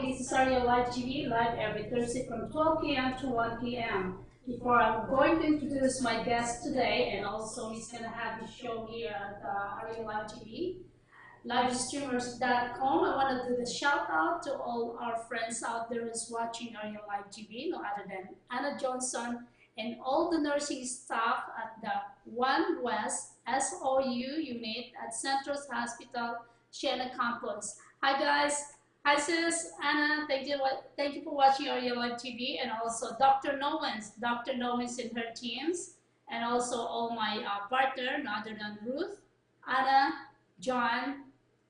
This is Arielle Live TV, live every Thursday from 12 p.m. to 1 p.m. Before I'm going to introduce my guest today, and also he's going to have his show here at Arielle Live TV, livestreamers.com. I want to do the shout out to all our friends out there who's watching Arielle Live TV, no other than Anna Johnson and all the nursing staff at the One West SOU unit at Centros Hospital, Siena Campus. Hi guys. Hi sis, Anna, thank you for watching Arielle Live TV, and also Dr. Nowens and her teams, and also all my partner, no other than Ruth, Anna, John,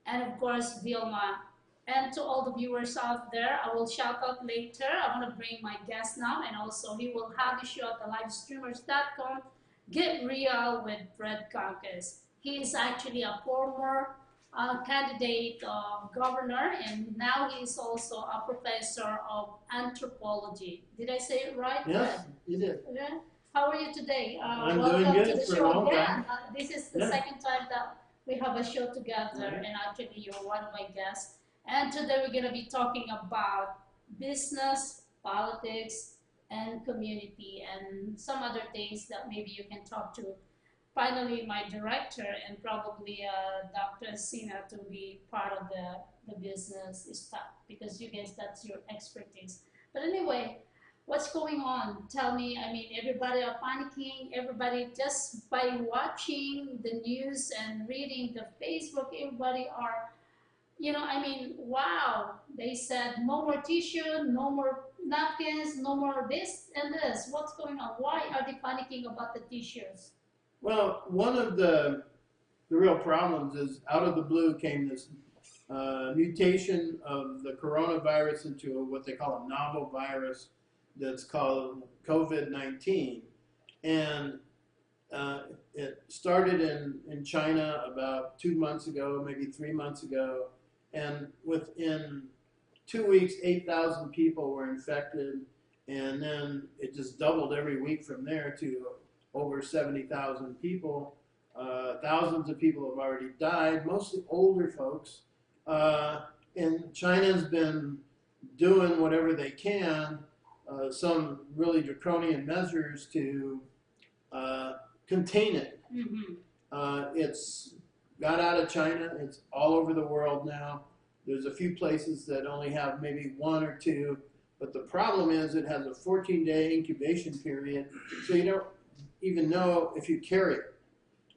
and of course Vilma. And to all the viewers out there, I will shout out later. I want to bring my guest now, and also he will have a show at the livestreamers.com, Get Real with Fred Conkes. He is actually a former candidate governor, and now he is also a professor of anthropology. Did I say it right? Yes, you did. Yeah. How are you today? I'm welcome doing good to the for a show long again. time. This is the second time that we have a show together, and actually you're one of my guests. And today we're going to be talking about business, politics, and community, and some other things that maybe you can talk to finally my director and probably Dr. Sina to be part of the business stuff, because you guys, that's your expertise. But anyway, what's going on? Tell me. I mean, everybody are panicking. Everybody, just by watching the news and reading the Facebook, everybody are, I mean, wow. They said no more tissue, no more napkins, no more this and this. What's going on? Why are they panicking about the tissues? Well, one of the real problems is out of the blue came this mutation of the coronavirus into what they call a novel virus that's called COVID-19. And it started in China about 2 months ago, maybe 3 months ago. And within 2 weeks, 8,000 people were infected. And then it just doubled every week from there to over 70,000 people. Thousands of people have already died, mostly older folks. And China's been doing whatever they can, some really draconian measures to contain it. Mm-hmm. It's got out of China. It's all over the world now. There's a few places that only have maybe 1 or 2. But the problem is it has a 14-day incubation period, so you don't even know if you carry it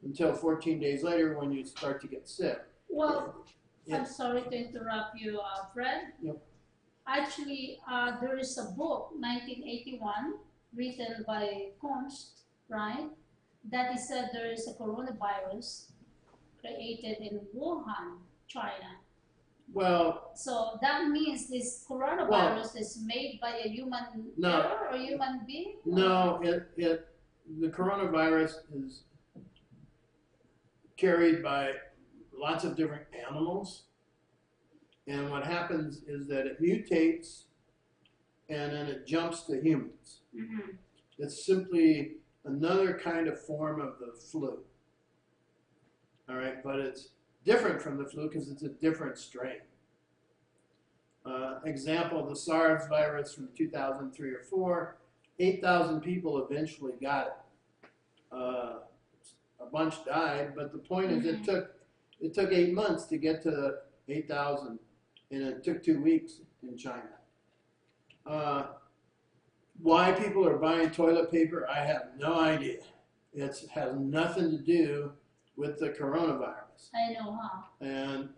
until 14 days later when you start to get sick. Well, I'm sorry to interrupt you, Fred. Yep. Actually, there is a book, 1981, written by Kunst, right? That is said there is a coronavirus created in Wuhan, China. Well, so that means this coronavirus is made by a human error or human being? No, the coronavirus is carried by lots of different animals, and what happens is that it mutates and then it jumps to humans. Mm-hmm. It's simply another kind of form of the flu. All right, but it's different from the flu because it's a different strain. Example, the SARS virus from 2003 or 4, 8,000 people eventually got it. A bunch died, but the point is it took 8 months to get to the 8,000, and it took 2 weeks in China. Why people are buying toilet paper, I have no idea. It has nothing to do with the coronavirus. I know, huh? And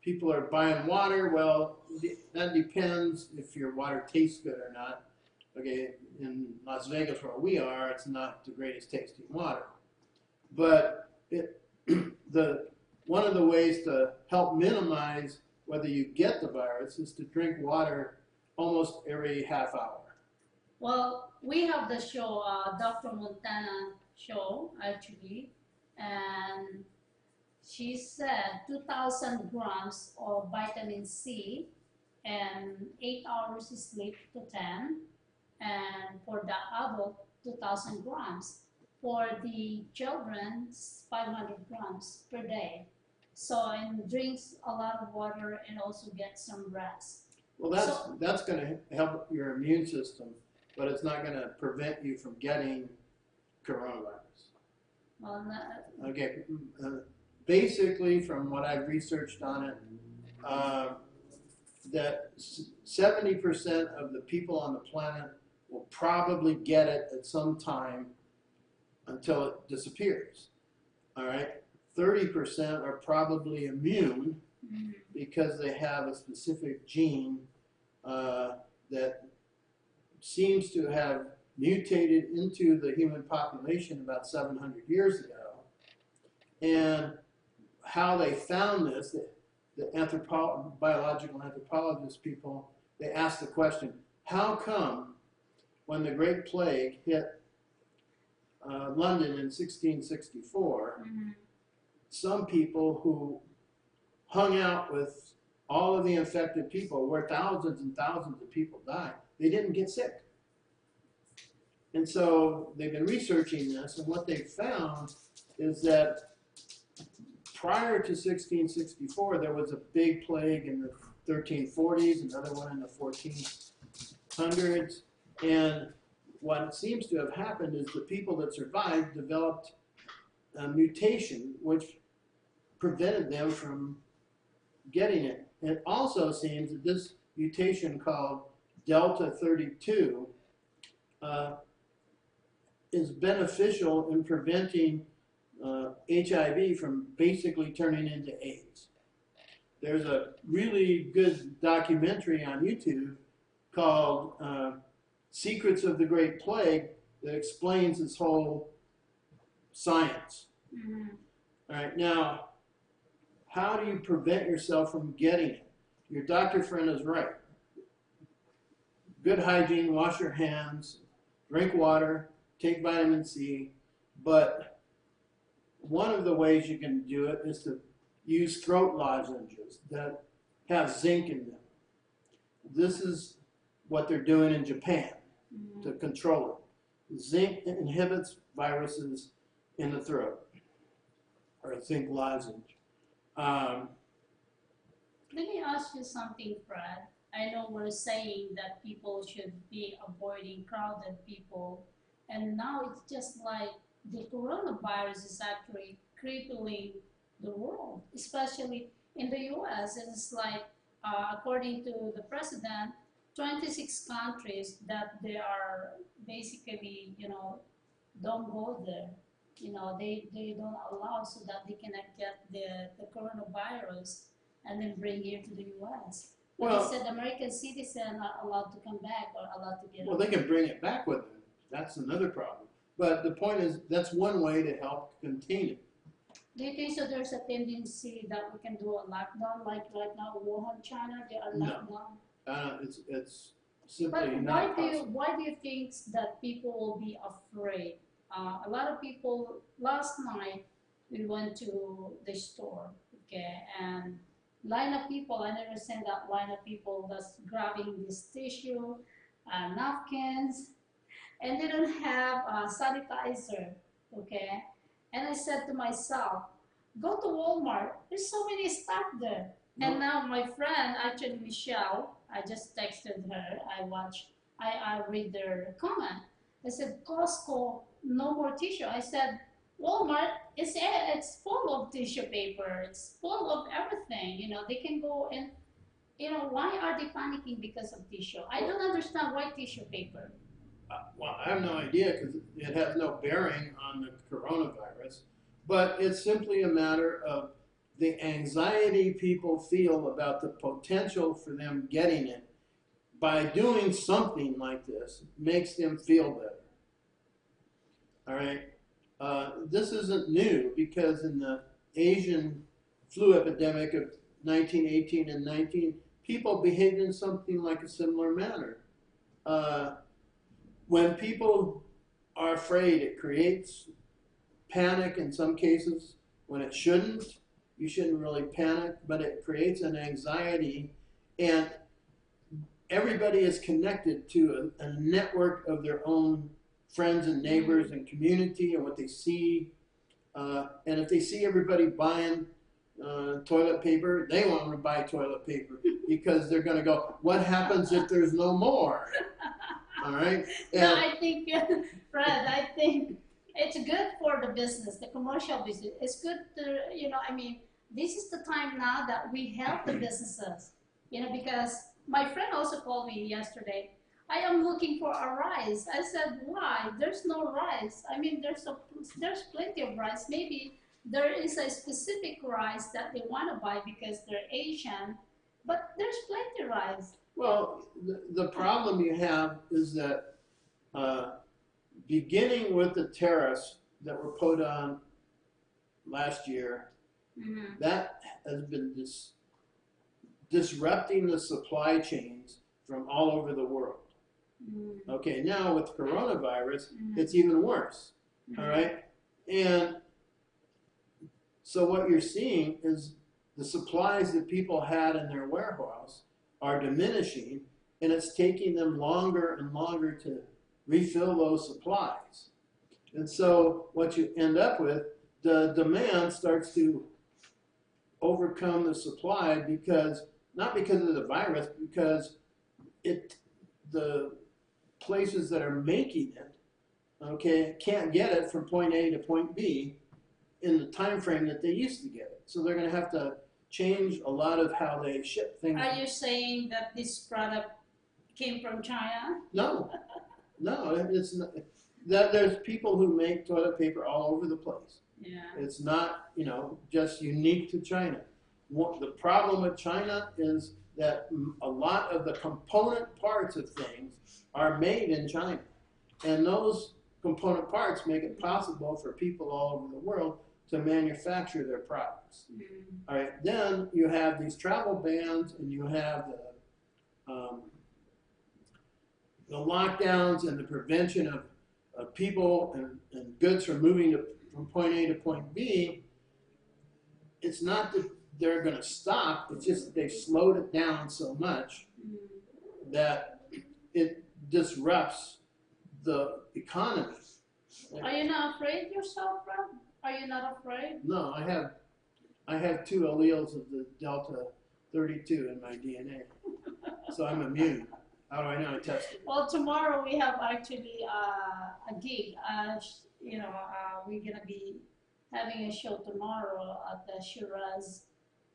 people are buying water. Well, that depends if your water tastes good or not. Okay, in Las Vegas where we are, it's not the greatest tasting water. But one of the ways to help minimize whether you get the virus is to drink water almost every half hour. Well, we have the show, Dr. Montana show, actually, and she said 2,000 grams of vitamin C and 8 hours sleep to 10, and for the adult, 2,000 grams. For the children, 500 grams per day. So, and drinks a lot of water and also get some rest. Well, So, that's going to help your immune system, but it's not going to prevent you from getting coronavirus. well, Okay, basically, from what I've researched on it, that 70% of the people on the planet will probably get it at some time until it disappears. All right, 30% are probably immune because they have a specific gene that seems to have mutated into the human population about 700 years ago. And how they found this, the biological anthropologist people, they asked the question, how come when the Great Plague hit London in 1664, some people who hung out with all of the infected people, where thousands and thousands of people died, they didn't get sick. And so they've been researching this, and what they found is that prior to 1664, there was a big plague in the 1340s, another one in the 1400s, and what seems to have happened is the people that survived developed a mutation which prevented them from getting it. And it also seems that this mutation called Delta 32 is beneficial in preventing HIV from basically turning into AIDS. There's a really good documentary on YouTube called Secrets of the Great Plague that explains this whole science. All right, now, how do you prevent yourself from getting it? Your doctor friend is right. Good hygiene, wash your hands, drink water, take vitamin C, but one of the ways you can do it is to use throat lozenges that have zinc in them. This is what they're doing in Japan to control it. Zinc inhibits viruses in the throat, or a zinc lozenge. let me ask you something, Fred. I know we're saying that people should be avoiding crowded people, and now it's just like the coronavirus is actually crippling the world, especially in the US. And it's like, according to the president, 26 countries that they are basically, don't go there. They don't allow so that they cannot get the coronavirus and then bring here to the US. Well, they said American citizens are allowed to come back or allowed to get well, they can bring it back with them. That's another problem. But the point is, that's one way to help contain it. Do you think so there's a tendency that we can do a lockdown, like right now, Wuhan, China, they are locked down? It's simply But not possible. why do you think that people will be afraid? A lot of people, last night, we went to the store, okay, and line of people, I never seen that line of people that's grabbing this tissue, napkins, and they don't have sanitizer, okay? And I said to myself, go to Walmart, there's so many stuff there. And now my friend, actually Michelle, I just texted her, I read their comment. I said, Costco, no more tissue. I said, Walmart, it's full of tissue paper. It's full of everything. They can go and, why are they panicking because of tissue? I don't understand why tissue paper. Well, I have no idea because it has no bearing on the coronavirus, but it's simply a matter of the anxiety people feel about the potential for them getting it. By doing something like this, makes them feel better. All right? This isn't new because in the Asian flu epidemic of 1918 and 19, people behaved in something like a similar manner. When people are afraid, it creates panic in some cases. When it shouldn't, you shouldn't really panic, but it creates an anxiety, and everybody is connected to a network of their own friends and neighbors and community and what they see. And if they see everybody buying toilet paper, they want to buy toilet paper because they're going to go, what happens if there's no more? All right? No, And I think, Fred, I think it's good for the business, the commercial business. It's good to, I mean, this is the time now that we help the businesses, because my friend also called me yesterday. I am looking for a rice. I said, why? There's no rice. I mean, there's plenty of rice. Maybe there is a specific rice that they want to buy because they're Asian, but there's plenty of rice. well, the problem you have is that beginning with the tariffs that were put on last year, Mm-hmm. that has been disrupting the supply chains from all over the world. Mm-hmm. Okay, now with coronavirus, Mm-hmm. it's even worse. All right, and so what you're seeing is the supplies that people had in their warehouse are diminishing, and it's taking them longer and longer to refill those supplies. And so what you end up with, the demand starts to overcome the supply because, not because of the virus, because the places that are making it, okay, can't get it from point A to point B in the time frame that they used to get it. So they're going to have to change a lot of how they ship things. Are you saying that this product came from China? No, no, it's not. That there's people who make toilet paper all over the place. Yeah. It's not, just unique to China. The problem with China is that a lot of the component parts of things are made in China. And those component parts make it possible for people all over the world to manufacture their products. Mm-hmm. All right, then you have these travel bans, and you have the lockdowns and the prevention of people and goods from moving from point A to point B. It's not that they're going to stop, it's just that they've slowed it down so much that it disrupts the economy. Are you not afraid yourself, Rob? Are you not afraid? No, I have 2 alleles of the Delta 32 in my DNA, so I'm immune. How do I know? I tested. Well, tomorrow we have actually a gig. We're gonna be having a show tomorrow at the Shiraz,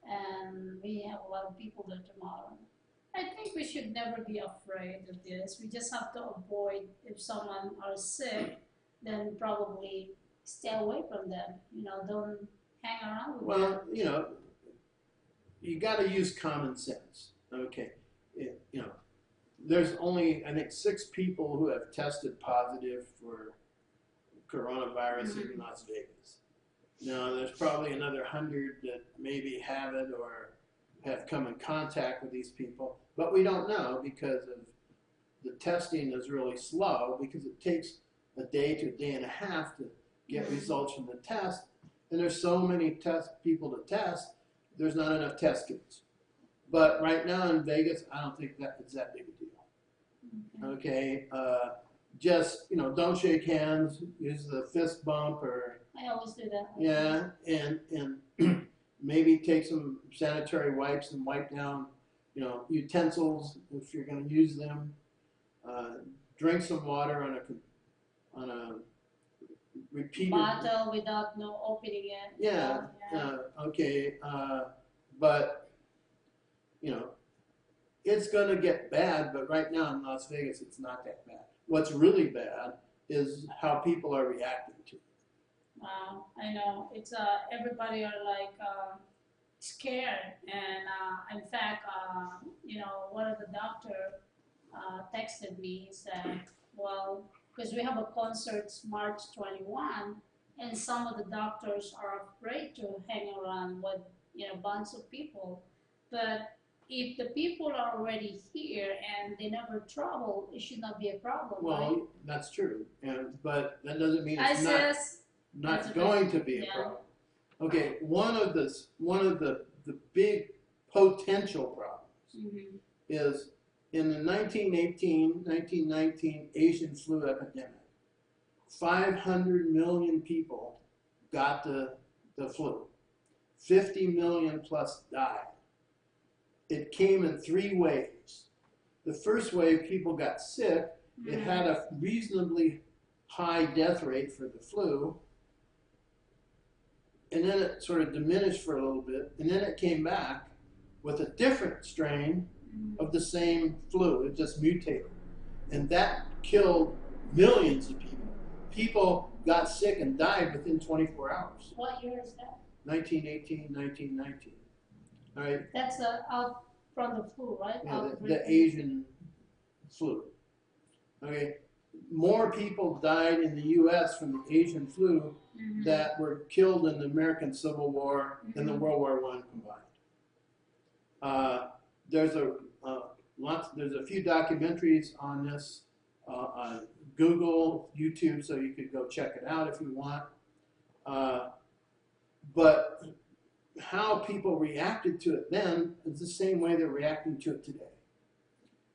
and we have a lot of people there tomorrow. I think we should never be afraid of this. We just have to avoid, if someone are sick, then probably stay away from them. Don't hang around with them. Well, you got to use common sense. Okay, there's only, I think, 6 people who have tested positive for coronavirus in Las Vegas. Now, there's probably another 100 that maybe have it or have come in contact with these people, but we don't know because of the testing is really slow, because it takes a day to a day and a half to get results from the test, and there's so many people to test, there's not enough test kits. But right now in Vegas, I don't think that it's that big a deal. Okay, just don't shake hands, use the fist bump, or I always do that. yeah, and maybe take some sanitary wipes and wipe down, utensils if you're going to use them. Drink some water on a repeated Bottle without no opening it. Yeah. Okay. But it's going to get bad. But right now in Las Vegas, it's not that bad. What's really bad is how people are reacting to it. I know. It's everybody are like scared, and in fact, one of the doctor texted me. He said, "Well, because we have a concert March 21, and some of the doctors are afraid to hang around with bunch of people, but." If the people are already here and they never travel, it should not be a problem, Well, right? that's true, but that doesn't mean I it's says, not going to be a problem. Okay, one of the big potential problems is in the 1919 Asian flu epidemic. 500 million people got the flu. 50 million plus died. It came in 3 waves. The first wave, people got sick. It had a reasonably high death rate for the flu. And then it sort of diminished for a little bit. And then it came back with a different strain of the same flu. It just mutated. And that killed millions of people. People got sick and died within 24 hours. What year is that? 1918, 1919. All right. That's out from the flu, right? Yeah, the Asian flu. Okay. More people died in the U.S. from the Asian flu that were killed in the American Civil War and the World War I combined. There's a few documentaries on this on Google, YouTube, so you could go check it out if you want. But how people reacted to it then is the same way they're reacting to it today.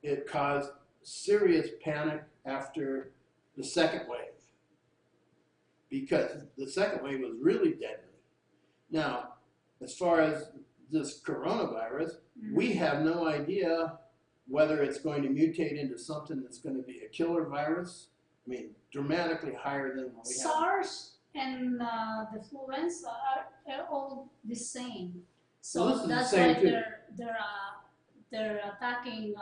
It caused serious panic after the second wave, because the second wave was really deadly. Now, as far as this coronavirus, we have no idea whether it's going to mutate into something that's going to be a killer virus. I mean, dramatically higher than what we have. SARS and the influenza are all the same. So Well, that's why they're attacking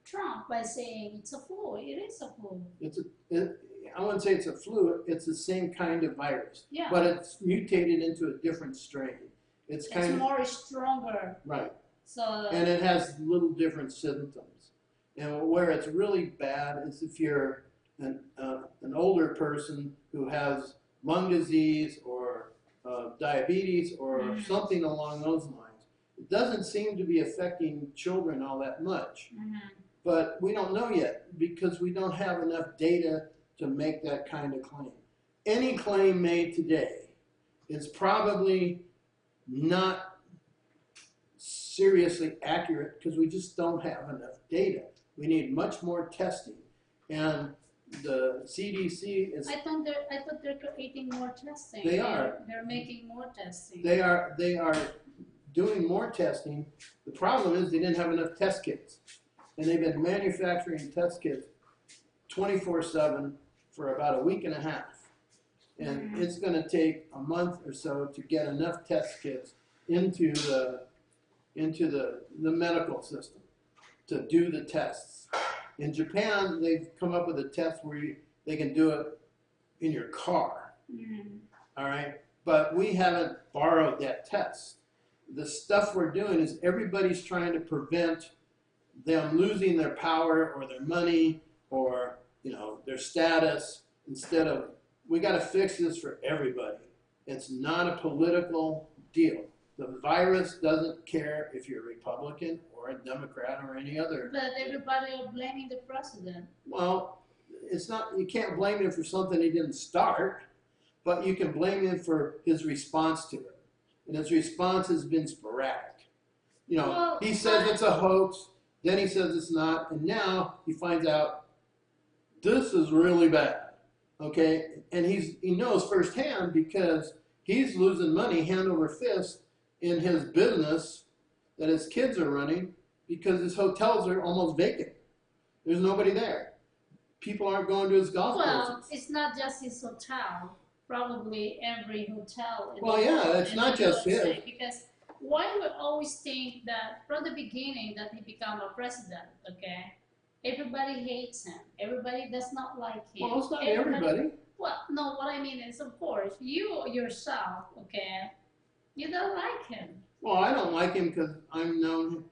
Trump by saying it's a flu. It is a flu. I wouldn't say it's a flu. It's the same kind of virus, Yeah. but it's mutated into a different strain. It's kind of more stronger. right. So And it has little different symptoms. And where it's really bad is if you're an older person who has lung disease or diabetes or something along those lines. It doesn't seem to be affecting children all that much. But we don't know yet because we don't have enough data to make that kind of claim. Any claim made today is probably not seriously accurate because we just don't have enough data. We need much more testing. And the CDC is... I thought they're creating more testing. They are. They're making more testing. They are doing more testing. The problem is they didn't have enough test kits. And they've been manufacturing test kits 24/7 for about a week and a half. And it's going to take a month or so to get enough test kits into the medical system to do the tests. In Japan, they've come up with a test where they can do it in your car. All right? But we haven't borrowed that test. The stuff we're doing is everybody's trying to prevent them losing their power or their money or their status, instead of we got to fix this for everybody. It's not a political deal. The virus doesn't care if you're a Republican or a Democrat or any other. But everybody are blaming the president. Well, it's not. You can't blame him for something he didn't start, but you can blame him for his response to it. And his response has been sporadic. He says it's a hoax. Then he says it's not, and now he finds out this is really bad, okay? And he knows firsthand because he's losing money hand over fist in his business that his kids are running because his hotels are almost vacant. There's nobody there. People aren't going to his golf courses. Well, it's not just his hotel. Probably every hotel. It's not just his. Because why we always think that from the beginning that he become a president, okay? Everybody hates him. Everybody does not like him. Well, it's not everybody. Well, no, what I mean is, of course, you yourself, okay, you don't like him. Well, I don't like him because I've known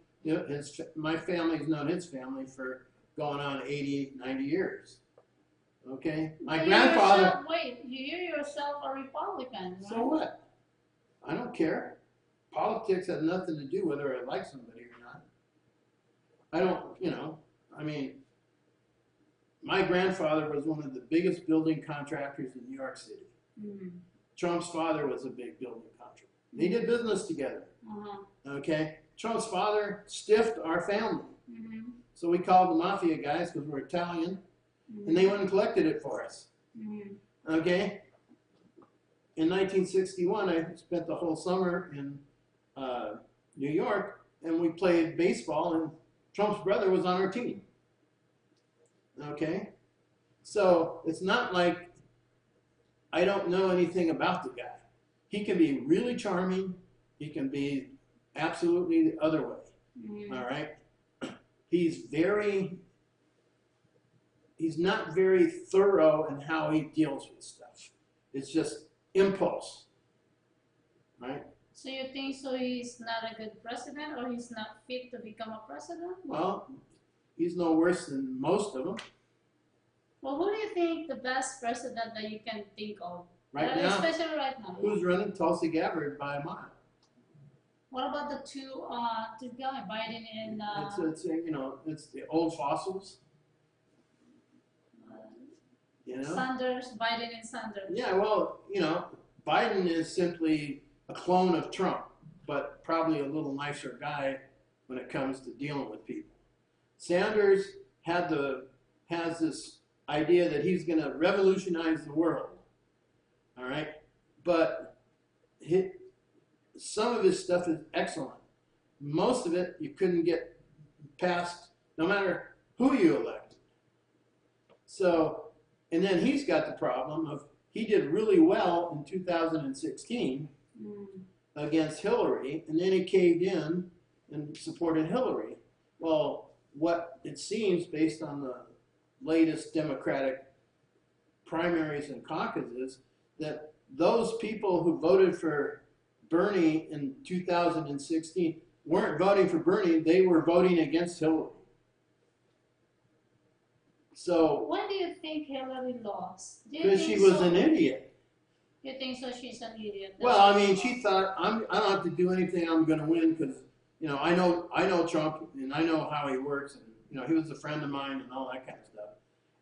my family's known his family for going on 80, 90 years. Okay? My grandfather... You yourself are Republican, right? So what? I don't care. Politics has nothing to do whether I like somebody or not. I don't, my grandfather was one of the biggest building contractors in New York City. Trump's father was a big building contractor. They did business together. Okay? Trump's father stiffed our family. So we called the mafia guys because we're Italian, and they went and collected it for us. Okay? in 1961, I spent the whole summer in New York, and we played baseball, and Trump's brother was on our team. Okay? So it's not like I don't know anything about the guy. He can be really charming. He can be absolutely the other way. Mm-hmm. All right? He's not very thorough in how he deals with stuff. It's just impulse. Right? So you think so he's not a good president, or he's not fit to become a president? Well, he's no worse than most of them. Well, who do you think the best president that you can think of? Right now? Especially right now. Who's running? Tulsi Gabbard by a mile. What about the two guys, Biden and... It's the old fossils. Sanders, Biden and Sanders. Yeah, well, Biden is simply a clone of Trump, but probably a little nicer guy when it comes to dealing with people. Sanders has this idea that he's going to revolutionize the world, all right? But some of his stuff is excellent. Most of it you couldn't get past, no matter who you elected. So, and then he's got the problem of he did really well in 2016 against Hillary, and then he caved in and supported Hillary. Well, what it seems, based on the latest Democratic primaries and caucuses, that those people who voted for Bernie in 2016 weren't voting for Bernie, they were voting against Hillary. So why do you think Hillary lost? Because she was an idiot. You think so? She's an idiot. Well, I mean, she thought I don't have to do anything. I'm going to win because I know Trump and I know how he works, and he was a friend of mine and all that kind of stuff.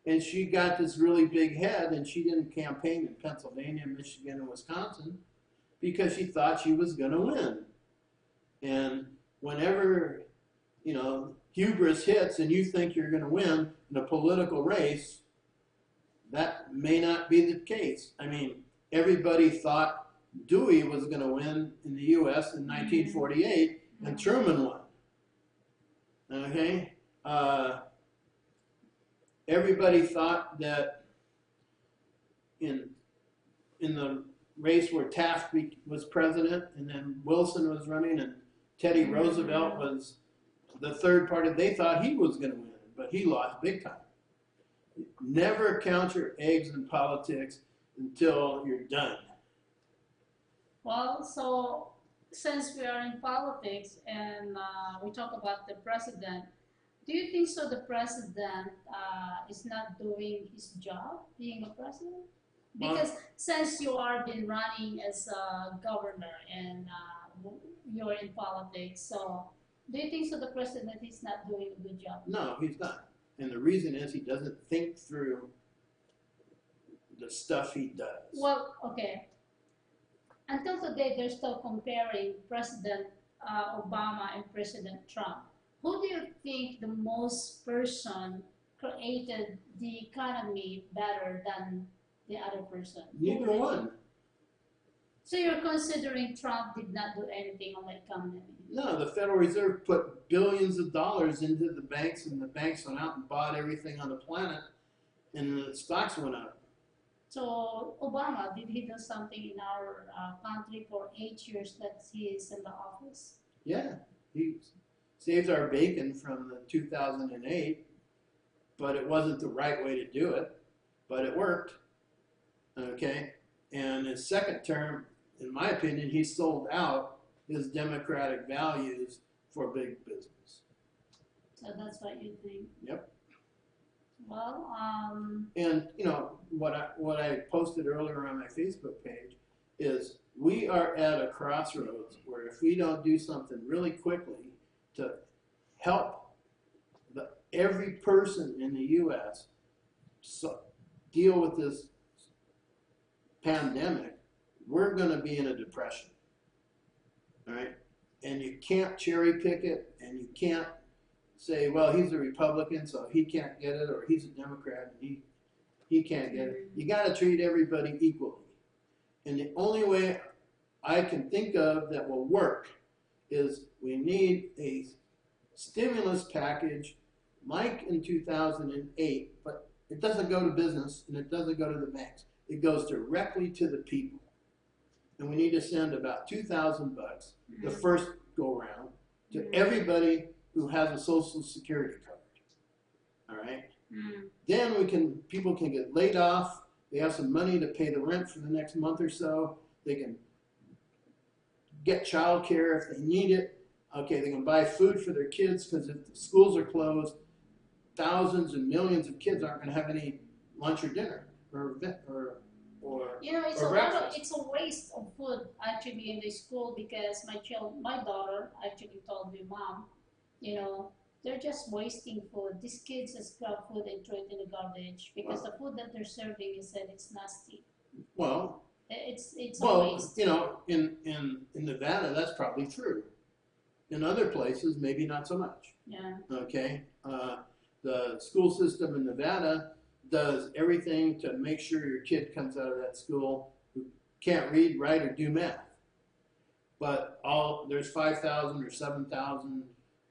And she got this really big head, and she didn't campaign in Pennsylvania, Michigan, and Wisconsin because she thought she was going to win. And whenever hubris hits and you think you're going to win in a political race, that may not be the case. I mean, everybody thought Dewey was going to win in the U.S. in 1948, and Truman won. Okay? Everybody thought that in the race where Taft was president, and then Wilson was running, and Teddy Roosevelt was the third party, they thought he was going to win, but he lost big time. Never count your eggs in politics until you're done. Well, so since we are in politics and we talk about the president, do you think so the president is not doing his job being a president? Because since you are been running as a governor and you're in politics, so do you think so the president is not doing a good job? No, he's not. And the reason is he doesn't think through the stuff he does. Well, okay. Until today, they're still comparing President Obama and President Trump. Who do you think the most person created the economy better than the other person? Neither one. So you're considering Trump did not do anything on the economy? No, the Federal Reserve put billions of dollars into the banks, and the banks went out and bought everything on the planet, and the stocks went up. So Obama, did he do something in our country for 8 years that he is in the office? Yeah, he saved our bacon from the 2008, but it wasn't the right way to do it, but it worked. Okay, and his second term, in my opinion, he sold out his democratic values for big business. So that's what you think? Yep. Well, and what I posted earlier on my Facebook page is we are at a crossroads where if we don't do something really quickly to help every person in the U.S. deal with this pandemic, we're going to be in a depression. All right? And you can't cherry pick it, and you can't say, well, he's a Republican, so he can't get it, or he's a Democrat, and he can't get it. You got to treat everybody equally. And the only way I can think of that will work is we need a stimulus package like in 2008, but it doesn't go to business and it doesn't go to the banks. It goes directly to the people. And we need to send about $2,000 the first go round to everybody who has a Social Security card. All right. Then people can get laid off. They have some money to pay the rent for the next month or so. They can get child care if they need it. Okay, they can buy food for their kids because if the schools are closed, thousands and millions of kids aren't going to have any lunch or dinner or You know, it's or a breakfast. lot of, it's a waste of food actually in the school because my daughter actually told me, Mom, you know, they're just wasting food. These kids just grab food and throw it in the garbage because the food that they're serving is that it's nasty. Well, it's a waste. you know, in Nevada, that's probably true. In other places, maybe not so much. Yeah. Okay. The school system in Nevada does everything to make sure your kid comes out of that school who can't read, write, or do math. But there's 5,000 or 7,000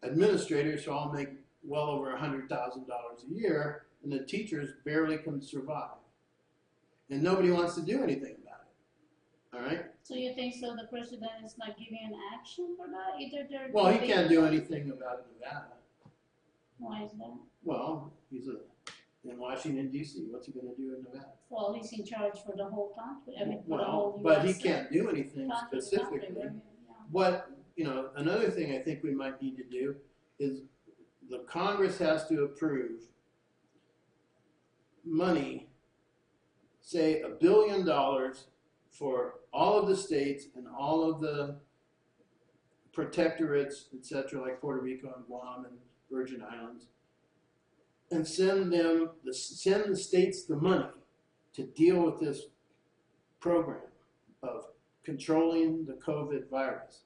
administrators who all make well over $100,000 a year, and the teachers barely can survive. And nobody wants to do anything about it. All right? So you think so the president is not giving an action for that? Either they're Well, he can't do anything about Nevada. Why is that? Well, he's in Washington, D.C. What's he going to do in Nevada? Well, he's in charge for the whole country. I mean, for the Well, whole but he US can't do anything country, specifically. yeah. What, you know, another thing I think we might need to do is the Congress has to approve money, say $1 billion for all of the states and all of the protectorates, etc., like Puerto Rico and Guam and Virgin Islands, and send the states the money to deal with this program of controlling the COVID virus,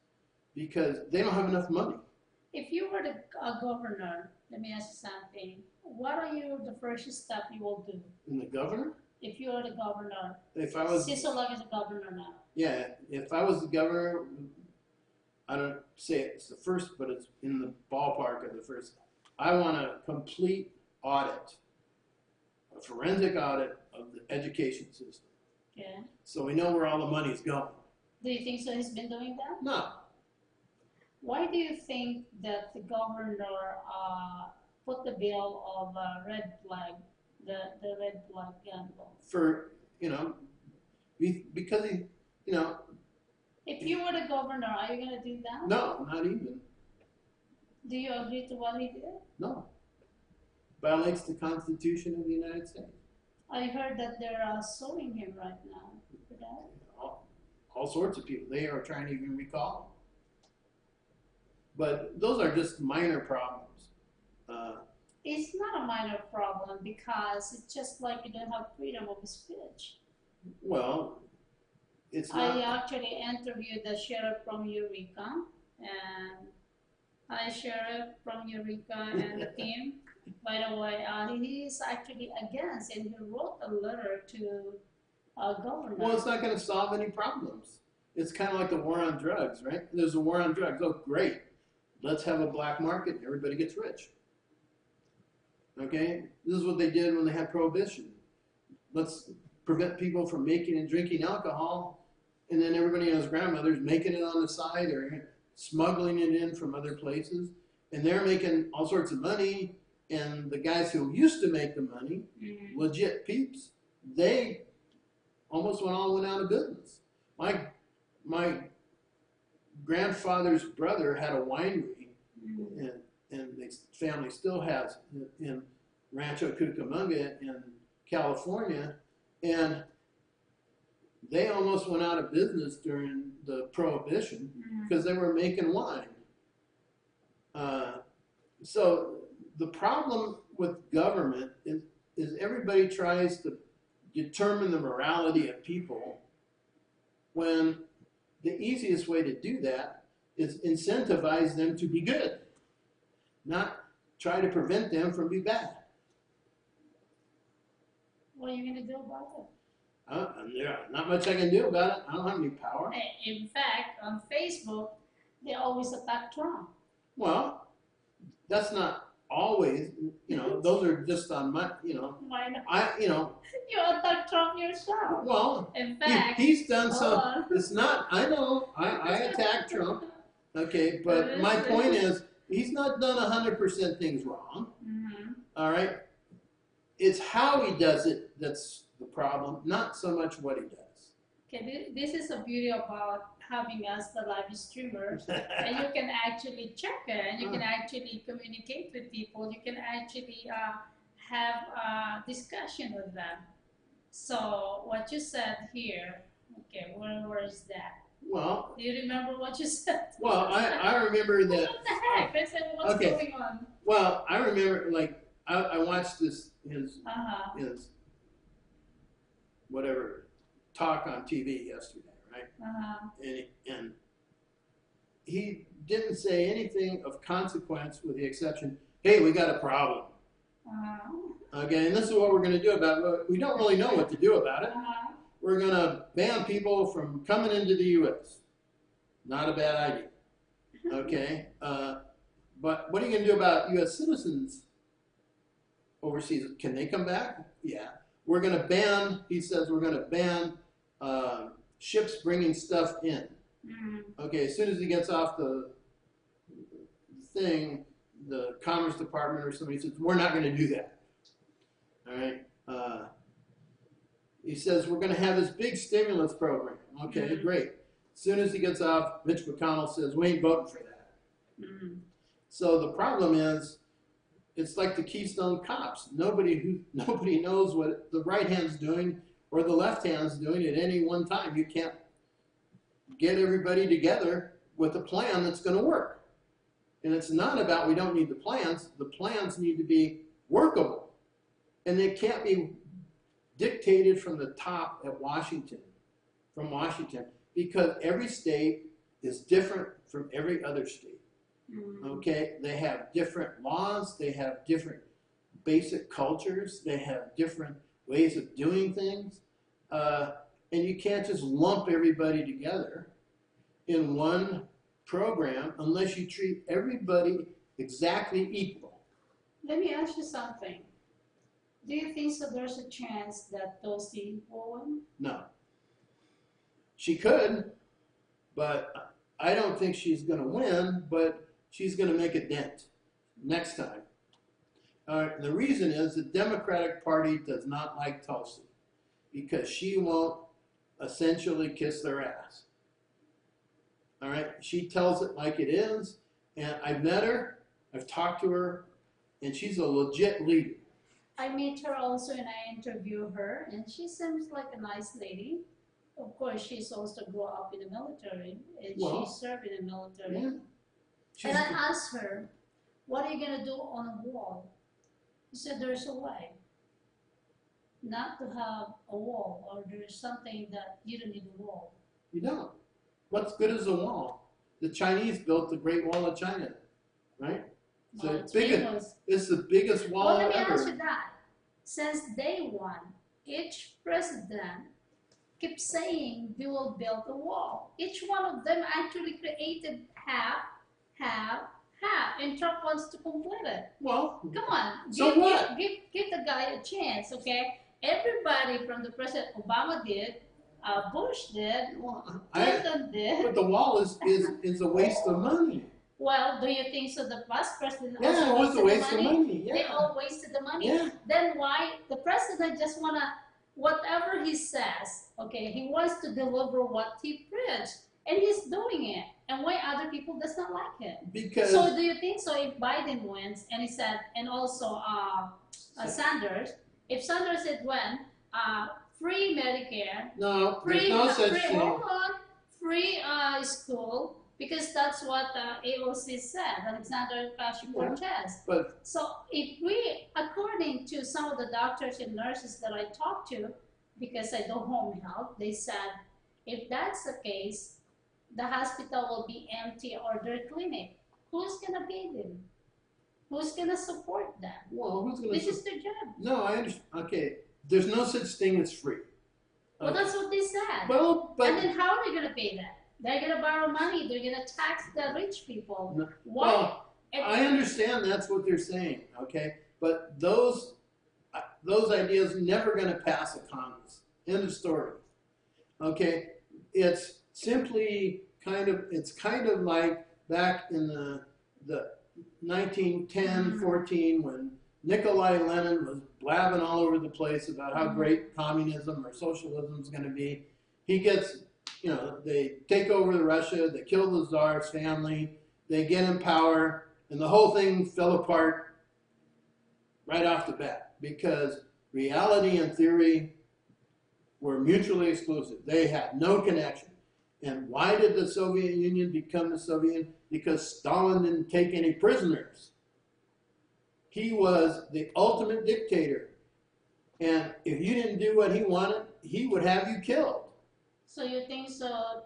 because they don't have enough money. If you were a governor, let me ask you something. What are the first step you will do? And the governor? If you are the governor, If I was, Sisolak is a governor now. yeah, if I was the governor, I don't say it's the first, but it's in the ballpark of the first. I want a complete audit, a forensic audit of the education system. Yeah. So we know where all the money's going. Do you think so? He's been doing that? No. Why do you think that the governor put the bill of red flag, the red flag gun law? For, you know, because he, you know. If you were the governor, are you going to do that? No, not even. Do you agree to what he did? No. Violates the Constitution of the United States. I heard that they're suing him right now for that. All sorts of people. They are trying to even recall him. But those are just minor problems. It's not a minor problem because it's just like you don't have freedom of speech. Well, it's not. I actually interviewed the sheriff from Eureka, and sheriff from Eureka and the team. By the way, he is actually against, and he wrote a letter to governor. Well, it's not going to solve any problems. It's kind of like the war on drugs, right? There's a war on drugs. Oh, great. Let's have a black market. Everybody gets rich. Okay? This is what they did when they had prohibition. Let's prevent people from making and drinking alcohol, and then everybody and his grandmother's making it on the side or smuggling it in from other places, and they're making all sorts of money, and the guys who used to make the money, legit peeps, they almost went out of business. My grandfather's brother had a winery, and the family still has in Rancho Cucamonga in California, and they almost went out of business during the Prohibition because they were making wine. So the problem with government is everybody tries to determine the morality of people when the easiest way to do that is incentivize them to be good, not try to prevent them from being bad. What are you going to do about it? Not much I can do about it. I don't have any power. In fact, on Facebook, they always attack Trump. Well, that's not always, those are just on my, Why not? you attack Trump yourself. Well, in fact, he's done some, it's not, I know, I attack Trump, okay, but my point is, he's not done 100% things wrong, all right? It's how he does it that's the problem, not so much what he does. Okay, this is the beauty about having us the live streamers, and you can actually check it, and you can actually communicate with people. You can actually have a discussion with them. So what you said here, okay, where is that? Well, do you remember what you said? Well, I remember that. What the heck? I said, what's going on? Well, I remember, like, I watched his whatever talk on TV yesterday, right? And he didn't say anything of consequence, with the exception, hey, we got a problem. Okay, and this is what we're going to do about it. We don't really know what to do about it. We're going to ban people from coming into the U.S. Not a bad idea. Okay, but what are you going to do about U.S. citizens overseas? Can they come back? Yeah. We're going to ban, he says, we're going to ban ships bringing stuff in. Okay, as soon as he gets off the thing, the Commerce Department or somebody says, we're not going to do that. All right. He says, we're going to have this big stimulus program. Okay, great. As soon as he gets off, Mitch McConnell says, we ain't voting for that. So the problem is, it's like the Keystone Cops. Nobody knows what the right hand's doing or the left hand's doing at any one time. You can't get everybody together with a plan that's going to work. And it's not about we don't need the plans. The plans need to be workable. And they can't be dictated from the top at Washington, because every state is different from every other state. Okay, they have different laws, they have different basic cultures, they have different ways of doing things, and you can't just lump everybody together in one program unless you treat everybody exactly equal. Let me ask you something. Do you think so there's a chance that Tulsi will win? No. She could, but I don't think she's going to win, but she's going to make a dent next time. The reason is the Democratic Party does not like Tulsi because she won't essentially kiss their ass. All right? She tells it like it is, and I've met her, I've talked to her, and she's a legit leader. I meet her also and I interview her, and she seems like a nice lady. Of course, she's also grew up in the military, and she served in the military. Yeah. And I asked her, what are you going to do on a wall? She said, there's a way not to have a wall, or there's something that you don't need a wall. You don't. What's good as a wall? The Chinese built the Great Wall of China, right? Well, it's the biggest wall ever. Let me ask you that. Since day one, each president keeps saying they will build a wall. Each one of them actually created half, and Trump wants to complete it. Well, come on. So what? Give the guy a chance, okay? Everybody from the president, Obama did, Bush did, Clinton did. But the wall is a waste of money. Well, do you think so? The past president also it was a waste of money. Yeah. They all wasted the money. Yeah. Then why the president just wanna, whatever he says, okay, he wants to deliver what he preached, and he's doing it. And why other people does not like him? Because so do you think so? If Biden wins, and he said, and also Sanders, if Sanders had won, free Medicare, there's no such thing. Hold on, free school. Because that's what AOC said, Alexander Ocasio-Cortez. But so if we, according to some of the doctors and nurses that I talked to, because I do home health, they said, if that's the case, the hospital will be empty or their clinic. Who's going to pay them? Who's going to support them? Well, who's going to? This is their job. No, I understand. Okay, there's no such thing as free. Well, that's what they said. Well, but and then how are they going to pay that? They're going to borrow money. They're going to tax the rich people. no, Why? well, I understand that's what they're saying, okay? But those ideas never going to pass a Congress. End of story. Okay, it's simply it's kind of like back in the 1910, 14 when Nikolai Lenin was blabbing all over the place about how great communism or socialism is going to be. He gets, they take over Russia, they kill the Tsar's family, they get in power, and the whole thing fell apart right off the bat because reality and theory were mutually exclusive. They had no connection. And why did the Soviet Union become the Soviet Union? Because Stalin didn't take any prisoners. He was the ultimate dictator. And if you didn't do what he wanted, he would have you killed. So you think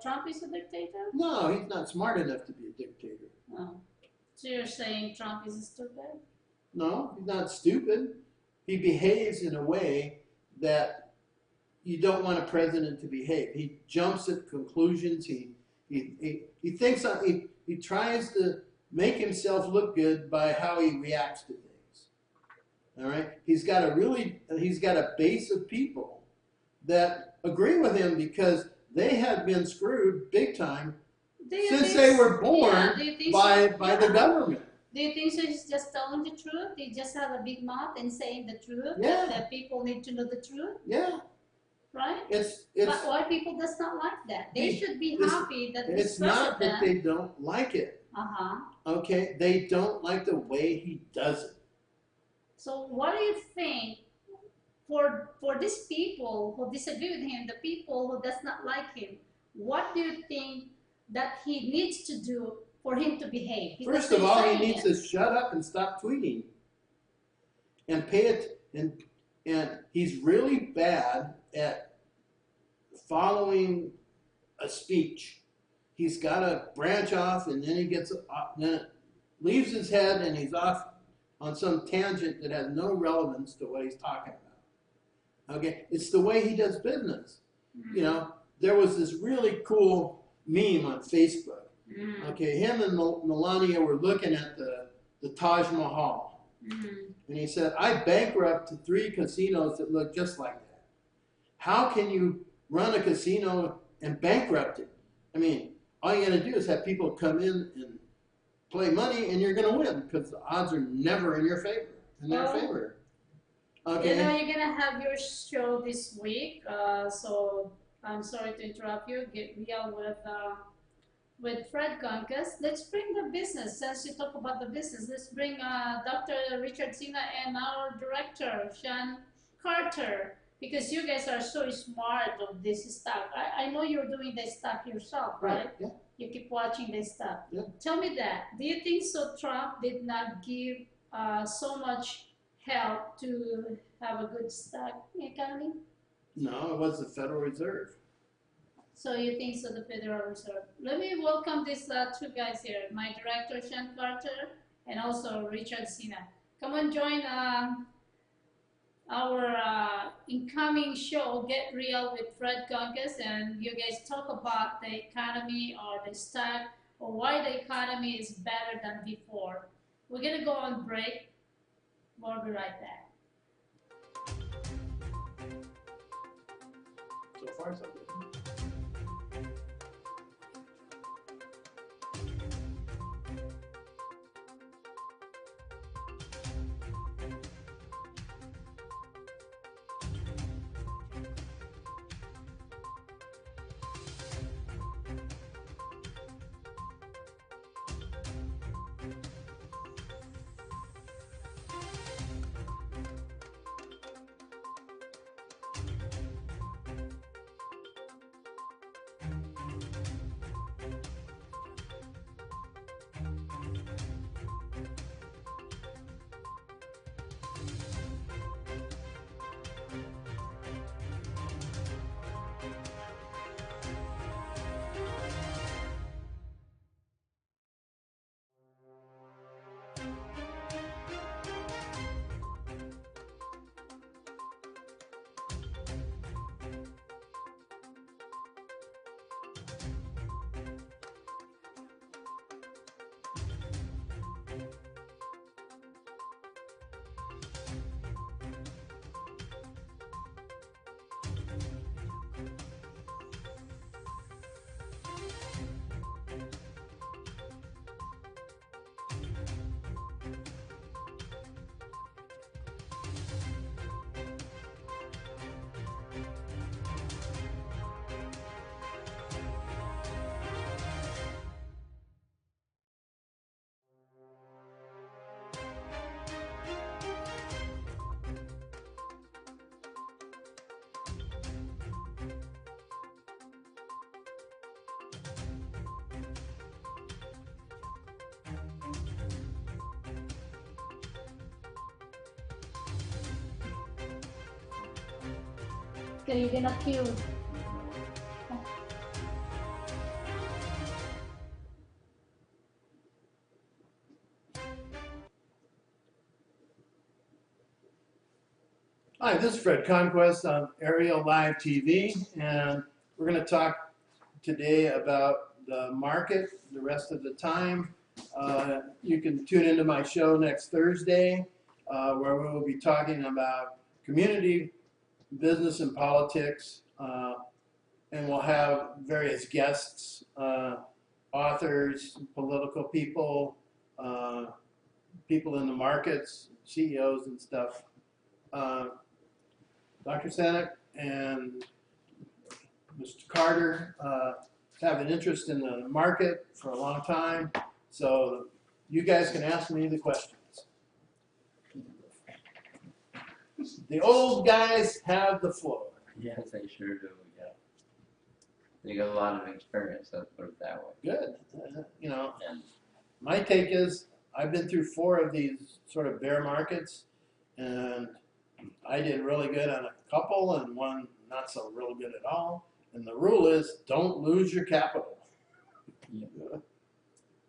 Trump is a dictator? No, he's not smart enough to be a dictator. Oh. So you're saying Trump is stupid? No, he's not stupid. He behaves in a way that you don't want a president to behave. He jumps at conclusions. He thinks he tries to make himself look good by how he reacts to things. All right, he's got a base of people that agree with him because they have been screwed big time since they were born by the government. Do you think so? He's just telling the truth. He just has a big mouth and saying the truth. Yeah. That people need to know the truth. Yeah. Right? But why people does not like that? They should be happy that this it's not that they don't like it. Okay, they don't like the way he does it. So what do you think for these people who disagree with him, the people who does not like him? What do you think that he needs to do for him to behave? First of all, he needs to shut up and stop tweeting, and pay it. And he's really bad at following a speech. He's got to branch off, and then then it leaves his head, and he's off on some tangent that has no relevance to what he's talking about. Okay, it's the way he does business. There was this really cool meme on Facebook. Okay, him and Melania were looking at the Taj Mahal. And he said, I bankrupted 3 casinos that look just like that. How can you run a casino and bankrupt it? I mean, all you got to do is have people come in and play money, and you're going to win because the odds are never in your favor, in their favor. Okay. You're going to have your show this week, so I'm sorry to interrupt you. Get real with Fred Goncas. Let's bring the business. Since you talk about the business, let's bring Dr. Richard Sina and our director, Sean Carter, because you guys are so smart of this stuff. I know you're doing this stuff yourself, right? Yeah. You keep watching this stuff. Yeah. Tell me that. Do you think Trump did not give so much help to have a good stock economy? No, it was the Federal Reserve. So you think the Federal Reserve. Let me welcome these 2 guys here, my director, Sean Carter, and also Richard Sina. Come on, join our incoming show, Get Real with Fred Goncas, and you guys talk about the economy or the stock or why the economy is better than before. We're going to go on break. We'll be right back. So far, so good. Good, you're gonna queue. Hi, this is Fred Conquest on Arielle Live TV, and we're going to talk today about the market the rest of the time. You can tune into my show next Thursday, where we will be talking about community, business, and politics, and we'll have various guests, authors, political people, people in the markets, CEOs and stuff. Dr. Sanek and Mr. Carter have an interest in the market for a long time, so you guys can ask me the questions. The old guys have the floor. Yes, they sure do, yeah. They got a lot of experience, let's put it that way. Good. You know, And my take is I've been through 4 of these sort of bear markets, and I did really good on a couple and one not so real good at all. And the rule is don't lose your capital. yeah.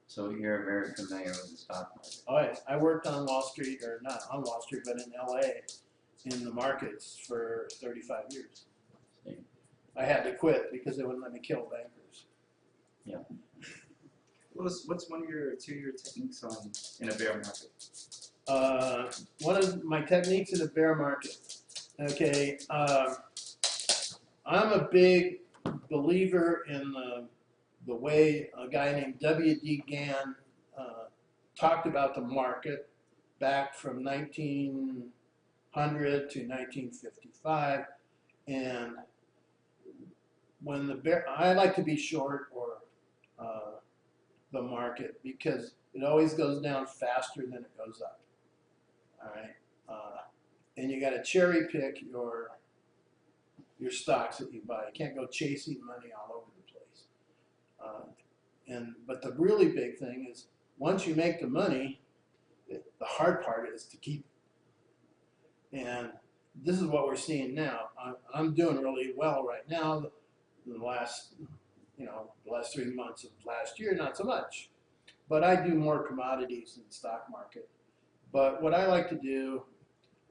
So you're very familiar with the stock market. Oh, yeah. I worked on Wall Street, or not on Wall Street, but in LA in the markets for 35 years. See. I had to quit because they wouldn't let me kill bankers. Yeah. What's one of your 2-year techniques on in a bear market? One of my techniques in a bear market. Okay, I'm a big believer in the way a guy named W.D. Gann talked about the market back from 1900 to 1955, and when the bear, I like to be short or the market because it always goes down faster than it goes up. All right, and you got to cherry pick your stocks that you buy. You can't go chasing money all over the place. But the really big thing is once you make the money, the hard part is to keep it. And this is what we're seeing now. I'm doing really well right now. The last 3 months of last year, not so much. But I do more commodities than the stock market. But what I like to do,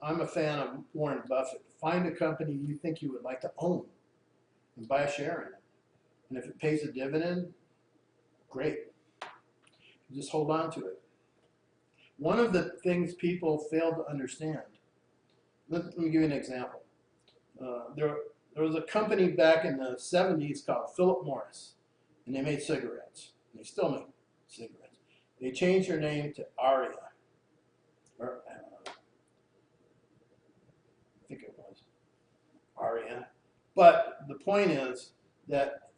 I'm a fan of Warren Buffett. Find a company you think you would like to own and buy a share in it. And if it pays a dividend, great. Just hold on to it. One of the things people fail to understand, let me give you an example. There was a company back in the 70s called Philip Morris, and they made cigarettes. They still make cigarettes. They changed their name to Aria. Or, I think it was Aria. But the point is that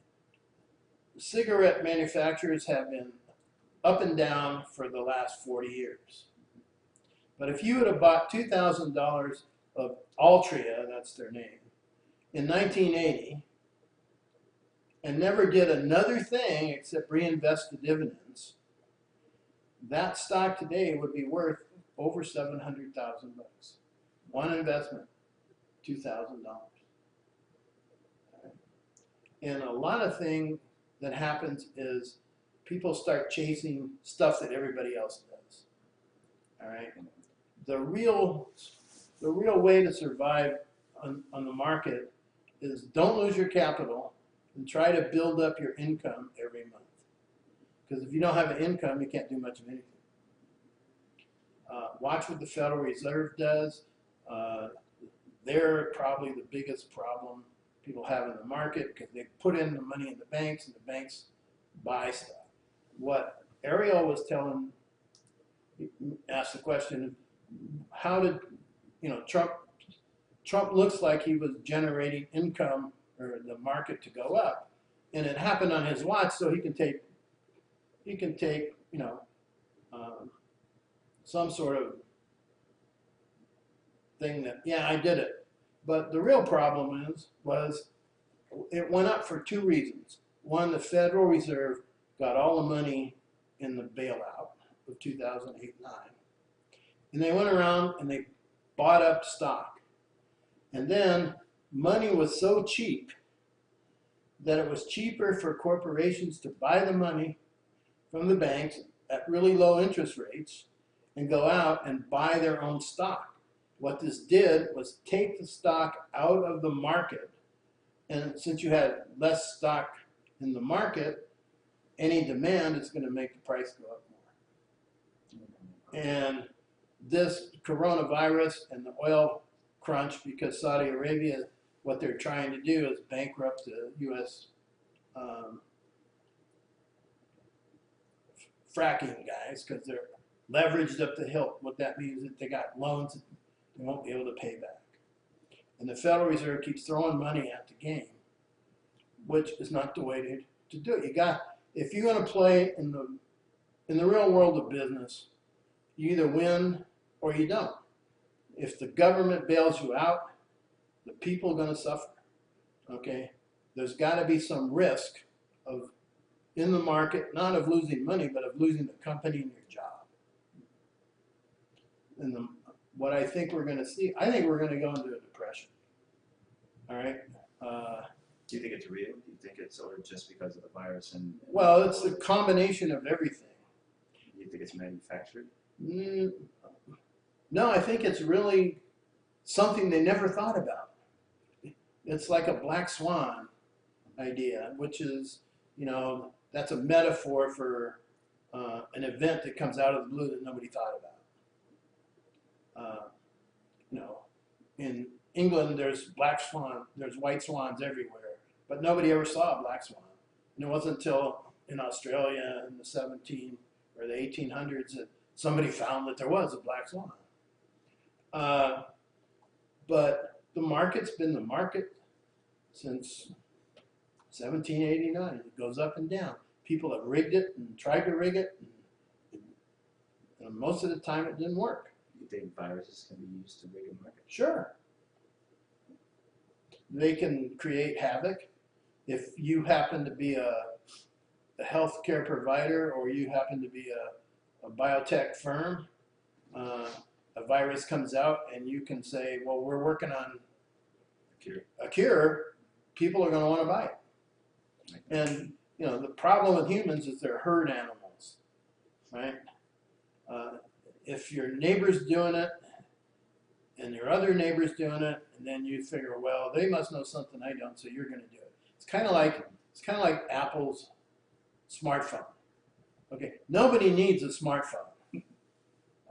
cigarette manufacturers have been up and down for the last 40 years. But if you would have bought $2,000 of Altria, that's their name, in 1980, and never did another thing except reinvest the dividends, that stock today would be worth over $700,000. One investment, $2,000. And a lot of things that happens is people start chasing stuff that everybody else does. All right. The real way to survive on the market is don't lose your capital and try to build up your income every month. Because if you don't have an income, you can't do much of anything. Watch what the Federal Reserve does. They're probably the biggest problem people have in the market because they put in the money in the banks and the banks buy stuff. What Arielle was telling, asked the question, how did, Trump looks like he was generating income or the market to go up, and it happened on his watch, so he can take some sort of thing that, yeah, I did it. But the real problem was it went up for 2 reasons. One, the Federal Reserve got all the money in the bailout of 2008-9. And they went around and they bought up stock. And then money was so cheap that it was cheaper for corporations to buy the money from the banks at really low interest rates and go out and buy their own stock. What this did was take the stock out of the market, and since you had less stock in the market, any demand is going to make the price go up more. And this coronavirus and the oil crunch, because Saudi Arabia, what they're trying to do is bankrupt the U.S. Fracking guys, because they're leveraged up the hilt. What that means is that they got loans that they won't be able to pay back. And the Federal Reserve keeps throwing money at the game, which is not the way to do it. If you're going to play in the real world of business, you either win or you don't. If the government bails you out, the people are going to suffer. Okay? There's got to be some risk of in the market, not of losing money, but of losing the company and your job. And what I think we're going to see, I think we're going to go into a depression. All right? Do you think it's real? Do you think it's or just because of the virus well, it's a combination of everything. Do you think it's manufactured? No, I think it's really something they never thought about. It's like a black swan idea, which is, that's a metaphor for an event that comes out of the blue that nobody thought about. In England, there's black swan, there's white swans everywhere, but nobody ever saw a black swan. And it wasn't until in Australia in the 1800s that somebody found that there was a black swan. But the market's been the market since 1789. It goes up and down. People have rigged it and tried to rig it, and most of the time it didn't work. You think viruses can be used to rig a market? Sure. They can create havoc. If you happen to be a healthcare provider or you happen to be a biotech firm, a virus comes out and you can say, well, we're working on a cure, people are going to want to buy it. And, the problem with humans is they're herd animals, right? If your neighbor's doing it and your other neighbor's doing it, and then you figure, well, they must know something I don't, so you're going to do it. It's kind of like Apple's smartphone. Okay, nobody needs a smartphone,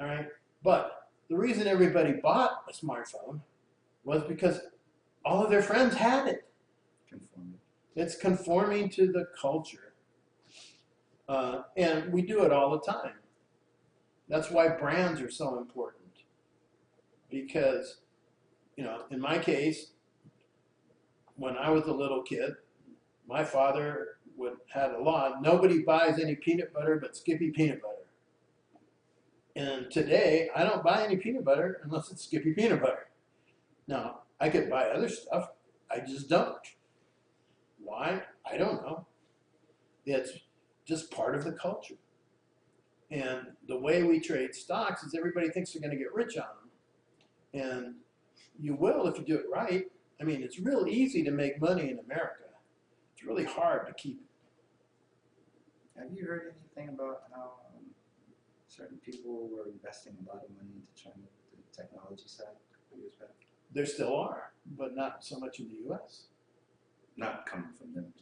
all right? But the reason everybody bought a smartphone was because all of their friends had it. Conforming. It's conforming to the culture. And we do it all the time. That's why brands are so important. Because, in my case, when I was a little kid, my father had a law, nobody buys any peanut butter but Skippy peanut butter. And today, I don't buy any peanut butter unless it's Skippy peanut butter. Now, I could buy other stuff, I just don't. Why? I don't know. It's just part of the culture. And the way we trade stocks is everybody thinks they're going to get rich on them. And you will if you do it right. I mean, it's real easy to make money in America. It's really hard to keep it. Have you heard anything about how certain people were investing a lot of money into China, the technology side, a couple years back? There still are, but not so much in the U.S. Not coming from them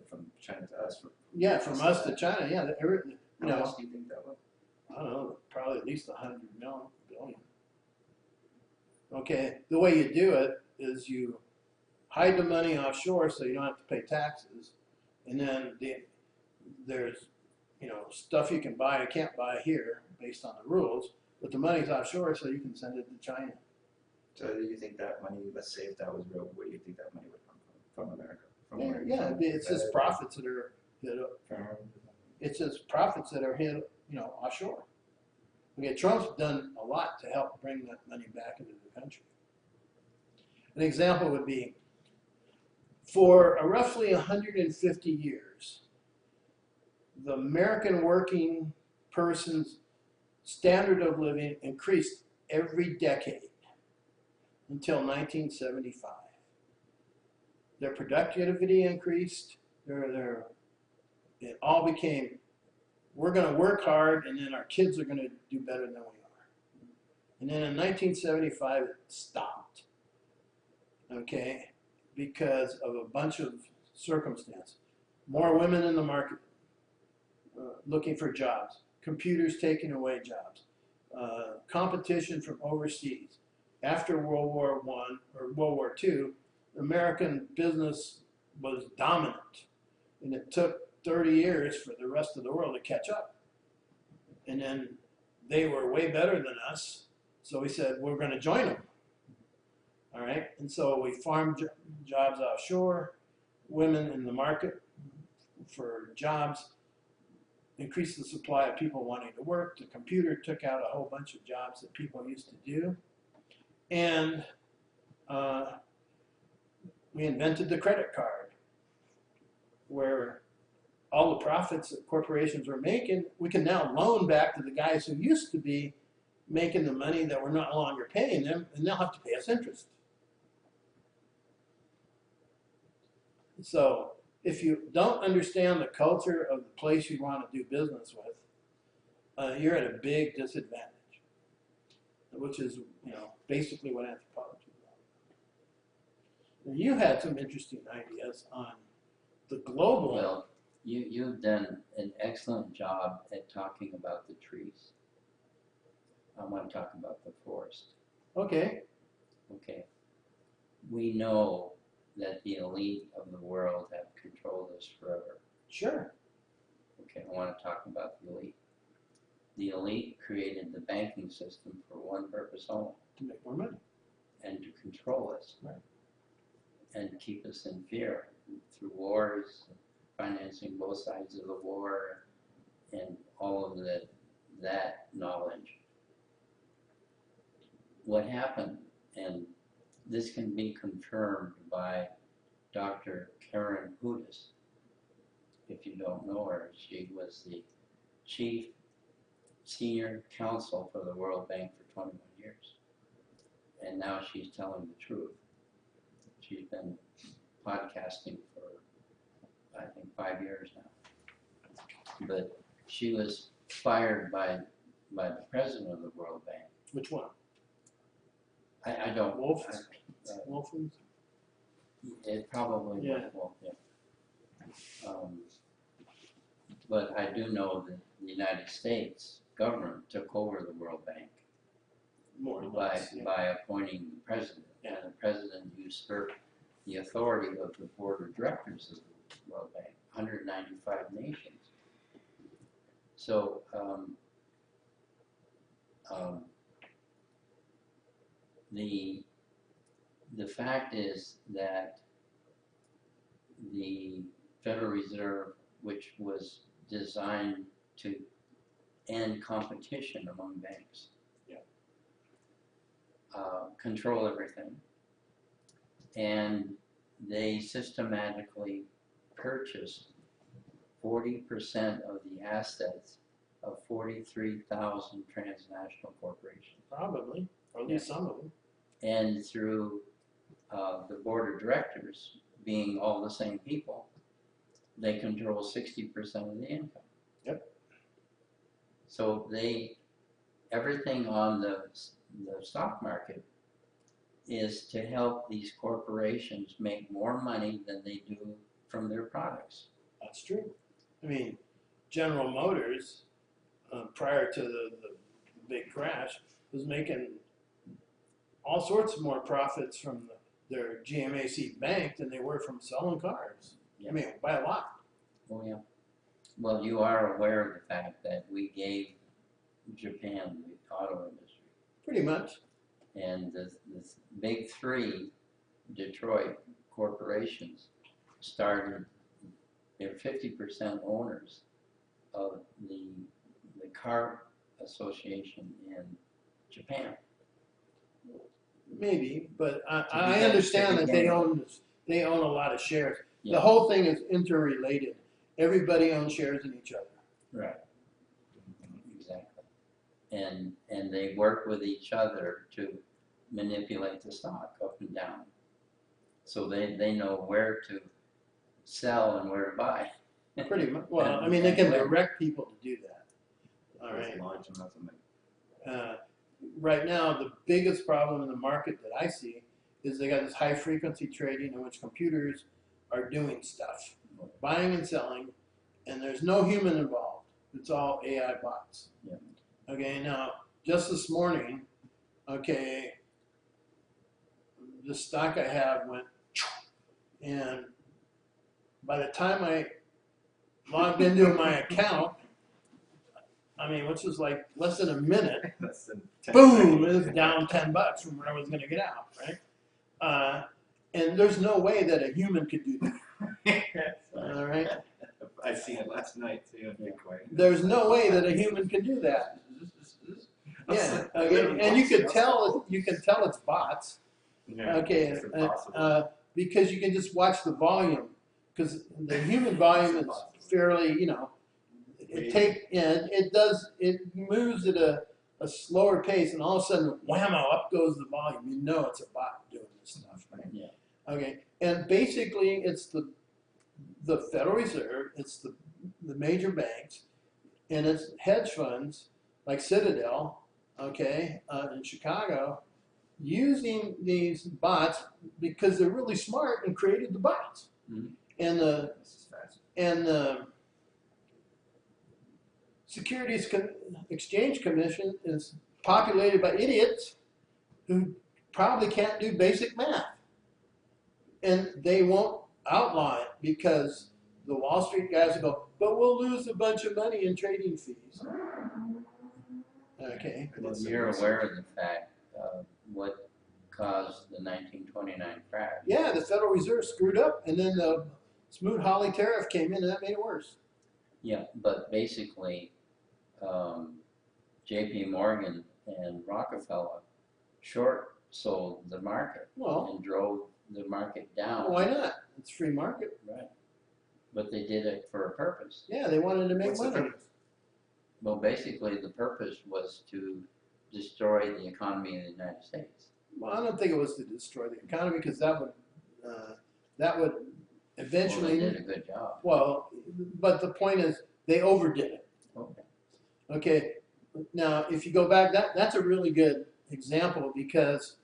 from China to us. Yeah, from us to China, yeah. How much do you think that was? I don't know, probably at least 100 billion. Okay, the way you do it is you hide the money offshore so you don't have to pay taxes, and then there's stuff you can buy and can't buy here based on the rules, but the money's offshore so you can send it to China. So do you think that money, let's say if that was real, where do you think that money would come from? From America? It's just profits that are hit up. It's just profits that are hit, offshore. Okay, Trump's done a lot to help bring that money back into the country. An example would be, for roughly 150 years, the American working person's standard of living increased every decade until 1975. their productivity increased. It all became, we're going to work hard, and then our kids are going to do better than we are. And then in 1975, it stopped, okay, because of a bunch of circumstances. More women in the market looking for jobs, computers taking away jobs, competition from overseas. After World War I or World War II, American business was dominant, and it took 30 years for the rest of the world to catch up. And then they were way better than us, so we said, we're going to join them. All right, and so we farmed jobs offshore, women in the market for jobs, increased the supply of people wanting to work. The computer took out a whole bunch of jobs that people used to do. And we invented the credit card, where all the profits that corporations were making, we can now loan back to the guys who used to be making the money that we're no longer paying them, and they'll have to pay us interest. So if you don't understand the culture of the place you want to do business with, you're at a big disadvantage, which is, basically what anthropology is about. Now, you had some interesting ideas on the global. Well, you've done an excellent job at talking about the trees. I want to talk about the forest. Okay. Okay. We know that the elite of the world have controlled us forever. Sure. Okay, I want to talk about the elite. The elite created the banking system for one purpose only. To make more money. And to control us. Right. And keep us in fear through wars, financing both sides of the war, and all of that knowledge. What happened, and this can be confirmed by Dr. Karen Hudis. If you don't know her, she was the chief senior counsel for the World Bank for 21 years. And now she's telling the truth. She's been podcasting for, I think, 5 years now. But she was fired by the president of the World Bank. Which one? I don't. Wolfens? It probably was Wolf, yeah. But I do know that the United States government took over the World Bank More or less, by appointing the president. And the president usurped the authority of the board of directors of the World Bank, 195 nations. So the fact is that the Federal Reserve, which was designed to end competition among banks, control everything, and they systematically purchased 40% of the assets of 43,000 transnational corporations. Probably, or at least some of them. And through the board of directors being all the same people, they control 60% of the income. Yep. So everything on the stock market is to help these corporations make more money than they do from their products. That's true. I mean, General Motors, prior to the big crash, was making all sorts of more profits from their GMAC bank than they were from selling cars. Yeah. I mean, by a lot. Oh yeah. Well, you are aware of the fact that we gave Japan the auto industry. Pretty much. And the big three Detroit corporations started, they're 50% owners of the car association in Japan. Maybe, but I understand that they own a lot of shares. Yeah. The whole thing is interrelated. Everybody owns shares in each other. Right. Exactly. And they work with each other to manipulate the stock up and down. So they know where to sell and where to buy. Pretty much. Well, I mean, they can direct people to do that. All There's right. large amounts of money. Right now, the biggest problem in the market that I see is they got this high frequency trading in which computers are doing stuff, buying and selling, and there's no human involved. It's all AI bots. Yeah. Okay, now, just this morning, okay, the stock I have went, and by the time I logged into my account, I mean, which was like less than a minute, Less than 10 boom, it seconds. was down $10 from where I was going to get out, right? And there's no way that a human could do that. All right? I seen it last night too in Bitcoin. There's no way that a human can do that. Yeah, okay, and you can tell it's bots. Yeah, Okay, it's impossible. because you can just watch the volume, because the human volume is fairly, it moves at a slower pace, and all of a sudden, whammo, up goes the volume. You know it's a bot doing this stuff, right? Yeah. Okay, and basically it's the Federal Reserve, it's the major banks, and it's hedge funds like Citadel, okay, in Chicago, using these bots because they're really smart and created the bots. Mhm. And This is fast. the Securities Exchange Commission is populated by idiots who probably can't do basic math. And they won't outlaw it because the Wall Street guys will go, but we'll lose a bunch of money in trading fees. Okay. I did Well, some you're research. aware of the fact of what caused the 1929 crash. Yeah, the Federal Reserve screwed up, and then the Smoot-Hawley tariff came in, and that made it worse. Yeah, but basically, J.P. Morgan and Rockefeller short sold the market Well, and drove the market down. why not? It's free market. Right. But they did it for a purpose. Yeah, they wanted to make What's the money. purpose? Well, basically, the purpose was to destroy the economy in the United States. Well, I don't think it was to destroy the economy because that would eventually. Well, they did a good job. Well, but the point is they overdid it. Okay. Okay, now if you go back, that's a really good example because,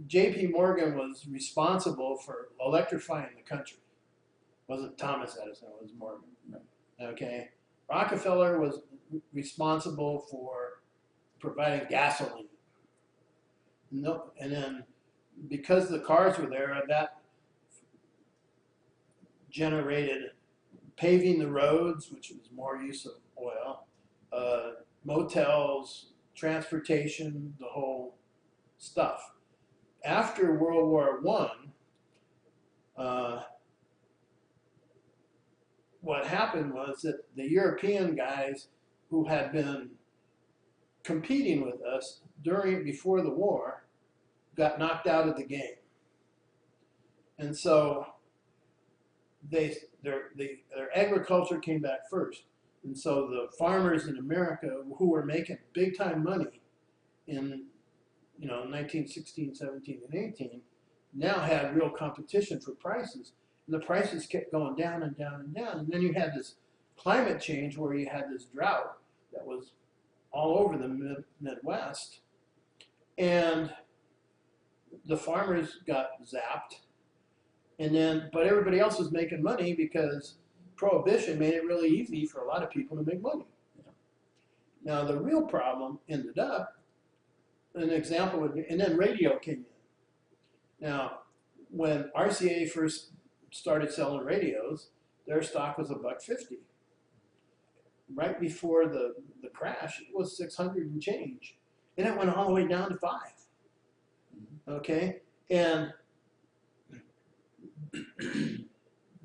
J.P. Morgan was responsible for electrifying the country. It wasn't Thomas Edison, it was Morgan. Okay, Rockefeller was responsible for providing gasoline. No, and then because the cars were there, that generated paving the roads, which was more use of oil, motels, transportation, the whole stuff. After World War I, what happened was that the European guys who had been competing with us before the war got knocked out of the game. And so their agriculture came back first. And so the farmers in America who were making big time money in 1916, 17, and 18 now had real competition for prices. And the prices kept going down and down and down. And then you had this climate change where you had this drought that was all over the Midwest. And the farmers got zapped. But everybody else was making money because Prohibition made it really easy for a lot of people to make money. Now the real problem ended up, an example would be, and then radio came in. Now, when RCA first started selling radios, their stock was $1.50. Right before the crash, it was 600 and change. And it went all the way down to 5. Okay? And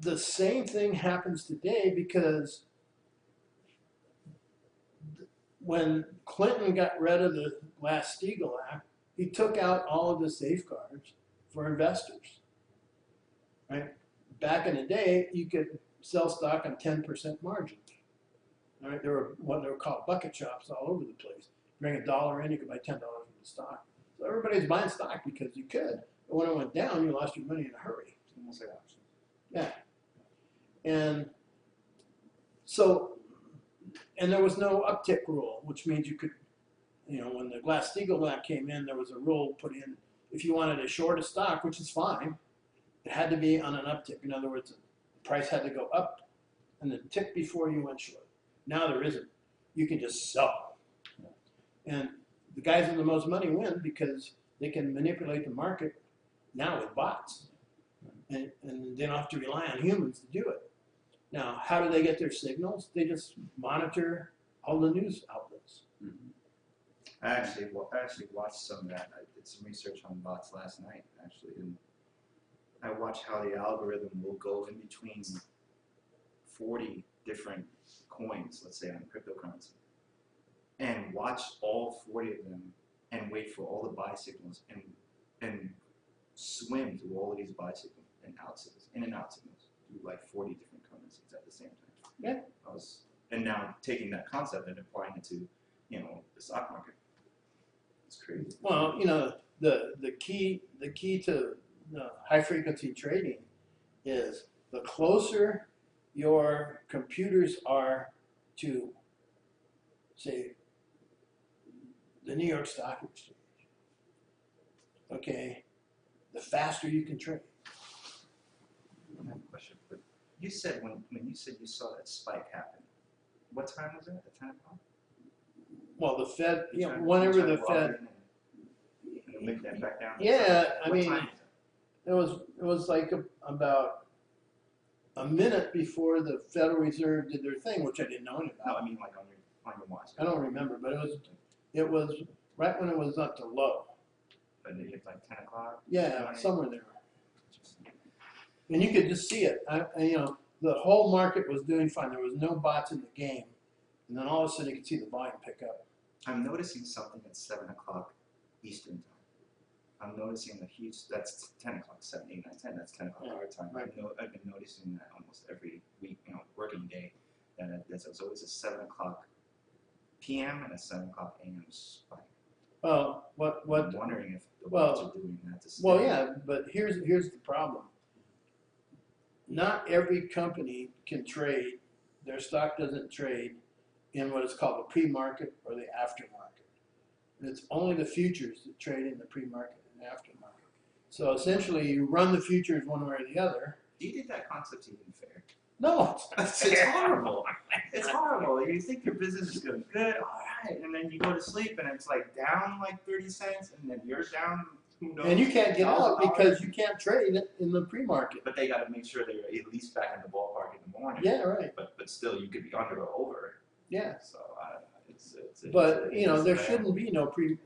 the same thing happens today because when Clinton got rid of the Glass-Steagall Act, he took out all of the safeguards for investors. Right? Back in the day, you could sell stock on 10% margins. All right? There were what they were called bucket shops all over the place. Bring $1 in, you could buy $10 worth of stock. So everybody's buying stock because you could. But when it went down, you lost your money in a hurry. Almost like options. Yeah. And so, and there was no uptick rule, which means you could, when the Glass-Steagall Act came in, there was a rule put in, if you wanted to short a stock, which is fine, it had to be on an uptick. In other words, the price had to go up and then tick before you went short. Now there isn't. You can just sell. And the guys with the most money win because they can manipulate the market now with bots. And they don't have to rely on humans to do it. Now, how do they get their signals? They just monitor all the news outlets. I actually watched some of that. I did some research on bots last night, actually, and I watched how the algorithm will go in between 40 different coins, let's say on cryptocurrency, and watch all 40 of them and wait for all the buy signals and swim through all of these buy signals and out signals, in and out signals, through like 40 different currencies at the same time. Yeah. And now taking that concept and applying it to, the stock market. It's crazy. Well, the key to high frequency trading is the closer your computers are to, say, the New York Stock Exchange, okay, the faster you can trade. I have a question, but you said when you said you saw that spike happen, what time was it? At 10 o'clock? Well, the Fed, whenever the Fed, and make that back down. yeah, I What mean, time it was like about a minute before the Federal Reserve did their thing, which I didn't know anything No, about. I mean like on your watch. I don't remember, but it was right when it was up to low. But they hit like 10 o'clock. Yeah, 9? somewhere there. And you could just see it. The whole market was doing fine. There was no bots in the game. And then all of a sudden you could see the volume pick up. I'm noticing something at 7 o'clock Eastern time. I'm noticing a huge, that's 10 o'clock, 7, 8, 9, 10, that's 10 o'clock our time. Right. I've been noticing that almost every week, working day, that there's always a 7 o'clock p.m. and a 7 o'clock a.m. spike. Well, I'm wondering if the bots are doing that to stay. Well, yeah, but here's the problem. Not every company can trade. Their stock doesn't trade in what is called the pre-market or the aftermarket. It's only the futures that trade in the pre-market and aftermarket. So essentially, you run the futures one way or the other. Do you think that concept's even fair? No, It's horrible. It's horrible. You think your business is going good, all right, and then you go to sleep and it's like down like 30 cents, and then you're down, who knows? and you can't get out $1,000. because you can't trade it in the pre-market. But they got to make sure they're at least back in the ballpark in the morning. Yeah, right. But still, you could be under or over. Yeah. So I don't know. But there shouldn't be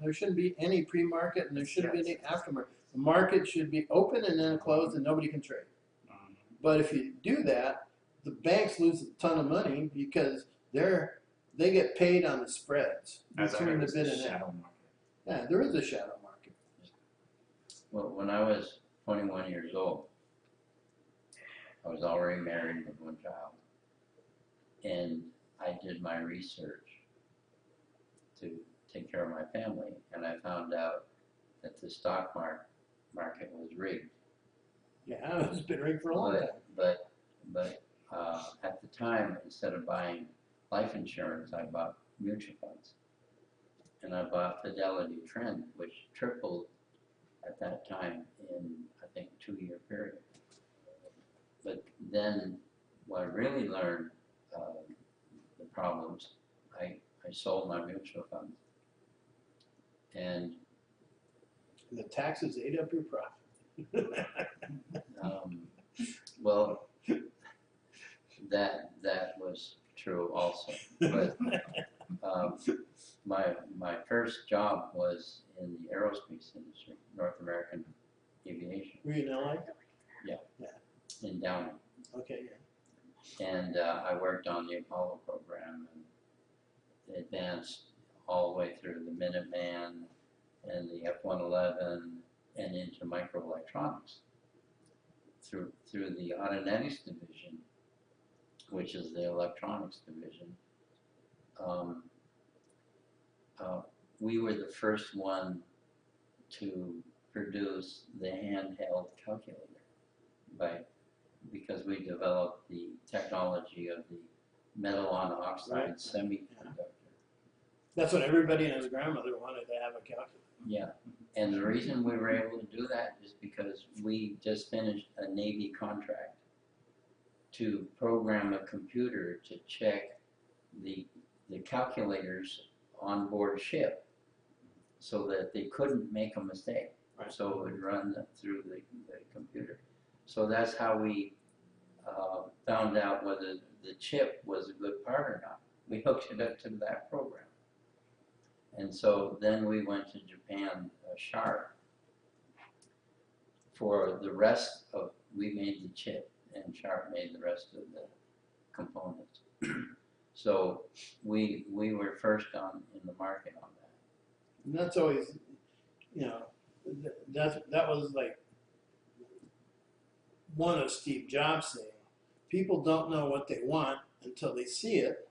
there shouldn't be any pre-market, and there shouldn't be any aftermarket. The market should be open and then closed, and nobody can trade. But if you do that, the banks lose a ton of money because they get paid on the spreads between the bid and ask. Yeah, there is a shadow market. Well, when I was 21 years old, I was already married with one child, and I did my research to take care of my family, and I found out that the stock market was rigged. Yeah, it's been rigged for a long time. But at the time, instead of buying life insurance, I bought mutual funds, and I bought Fidelity Trend, which tripled at that time in, I think, a 2-year period. But then, what I really learned, the problems, I sold my mutual funds, and The taxes ate up your profit. well, that was true also. But my first job was in the aerospace industry, North American Aviation. Were you in LA? In Downey. Okay, yeah. And I worked on the Apollo program and advanced all the way through the Minuteman and the F-111 and into microelectronics through the Autonetics division, which is the electronics division. We were the first one to produce the handheld calculator because we developed the technology of the metal on oxide Right. semiconductor. That's what everybody and his grandmother wanted to have a calculator. Yeah, and the reason we were able to do that is because we just finished a Navy contract to program a computer to check the calculators on board ship so that they couldn't make a mistake. Right. So it would run through the computer. So that's how we found out whether the chip was a good part or not. We hooked it up to that program. And so then we went to Japan sharp for the rest of, we made the chip and Sharp made the rest of the components. So we were first in the market on that. And that's always, you know, that was like one of Steve Jobs saying, people don't know what they want until they see it,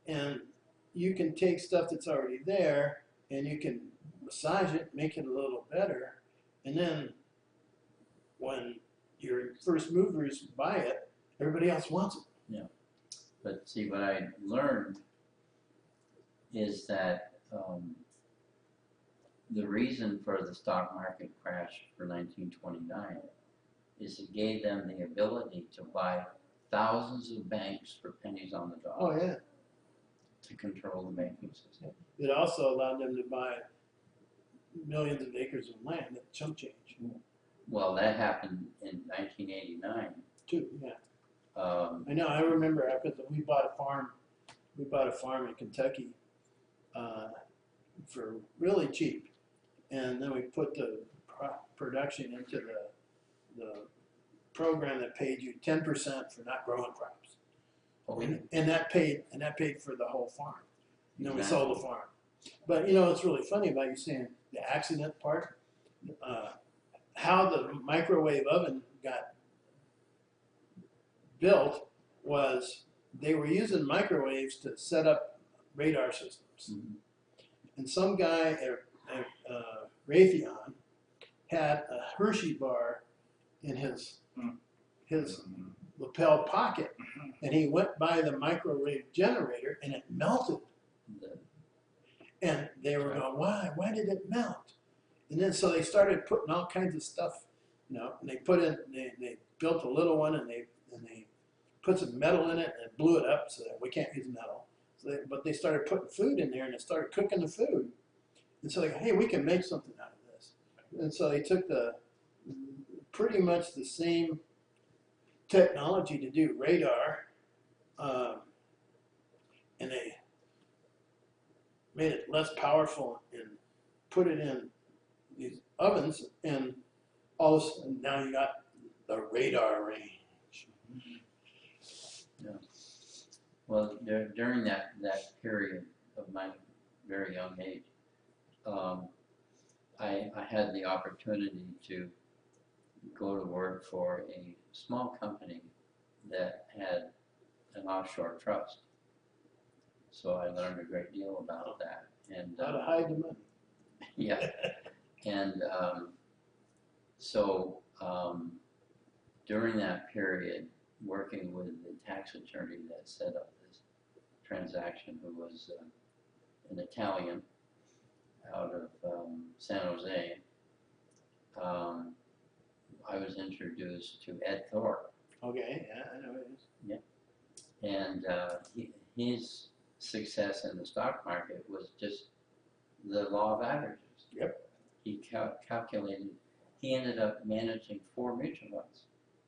and you can take stuff that's already there and you can massage it, make it a little better, and then when your first movers buy it, everybody else wants it. Yeah. But see, what I learned is that the reason for the stock market crash for 1929 is it gave them the ability to buy thousands of banks for pennies on the dollar. Oh yeah. To control the banking system. It also allowed them to buy millions of acres of land at chump change. Well, that happened in 1989. Too, yeah. I know. I remember after we bought a farm. We bought a farm in Kentucky for really cheap, and then we put the production into the program that paid you 10% for not growing crops, and that paid for the whole farm. And then we sold the farm. But you know, it's really funny about you saying the accident part. How the microwave oven got built was they were using microwaves to set up radar systems. Mm-hmm. And some guy at Raytheon had a Hershey bar in his lapel pocket, and he went by the microwave generator and it melted. And they were going, why? Why did it melt? And then so they started putting all kinds of stuff, you know, and they built a little one and they put some metal in it and blew it up so that we can't use metal. So but they started putting food in there and they started cooking the food. And so they go, hey, we can make something out of this. And so they took pretty much the same technology to do radar, and they made it less powerful and put it in these ovens, and all of a sudden now you got the radar range. Yeah. Well, during that period of my very young age, I had the opportunity to go to work for a small company that had an offshore trust. So I learned a great deal about that. And How to hide the money. yeah. And so during that period, working with the tax attorney that set up this transaction, who was an Italian out of San Jose, I was introduced to Ed Thorpe. Okay, yeah, I know it is. Yeah. And his success in the stock market was just the law of averages. Yep. He calculated, he ended up managing 4 mutual funds.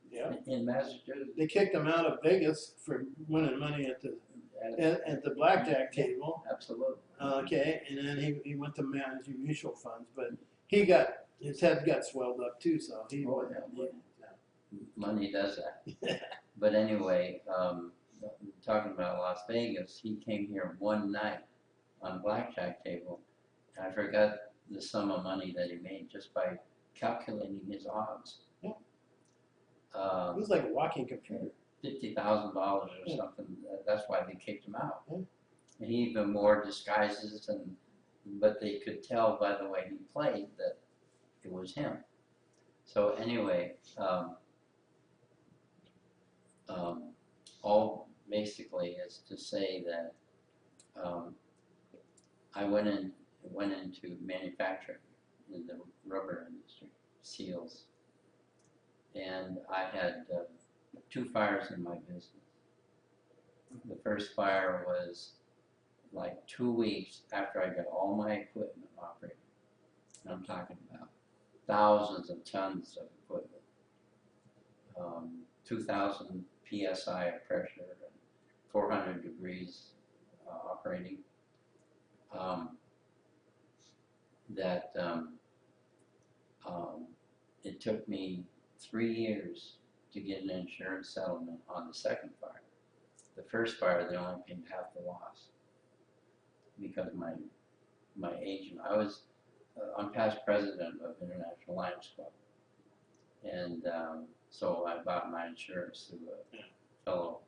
Yeah. In Massachusetts. They kicked him out of Vegas for winning money at the blackjack table. Absolutely. Okay, and then he went to managing mutual funds, but his head got swelled up too, so he wasn't. Money does that. But anyway, talking about Las Vegas, he came here one night on a blackjack table, and I forgot the sum of money that he made just by calculating his odds. Yeah. It was like a walking computer. $50,000 or something. That's why they kicked him out. Yeah. And he even wore disguises, but they could tell by the way he played that it was him. So anyway, all basically is to say that I went into manufacturing in the rubber industry, seals, and I had 2 fires in my business. The first fire was like 2 weeks after I got all my equipment operating. And I'm talking about thousands of tons of equipment, 2,000 psi of pressure, and 400 degrees operating. It took me 3 years to get an insurance settlement on the second fire. The first fire, they only paid half the loss because my agent, I'm past president of International Lions Club, and so I bought my insurance through a fellow,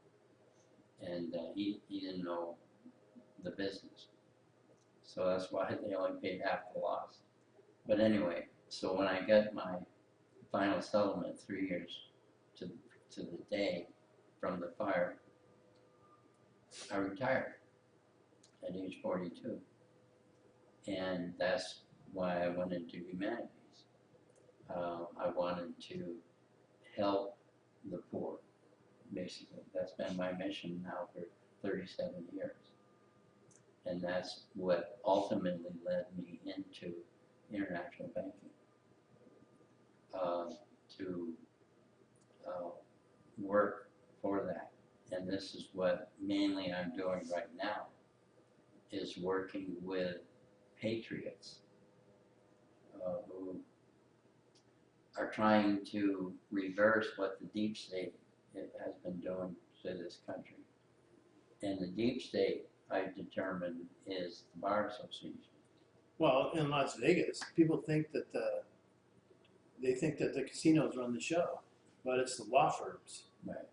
and he didn't know the business, so that's why they only paid half the loss. But anyway, so when I got my final settlement 3 years to the day from the fire, I retired at age 42, and that's why I went into humanities. I wanted to help the poor, basically. That's been my mission now for 37 years. And that's what ultimately led me into international banking, to work for that. And this is what mainly I'm doing right now, is working with patriots who are trying to reverse what the deep state has been doing to this country. And the deep state, I've determined, is the Bar Association. Well, in Las Vegas, people think that the casinos run the show, but it's the law firms. Right.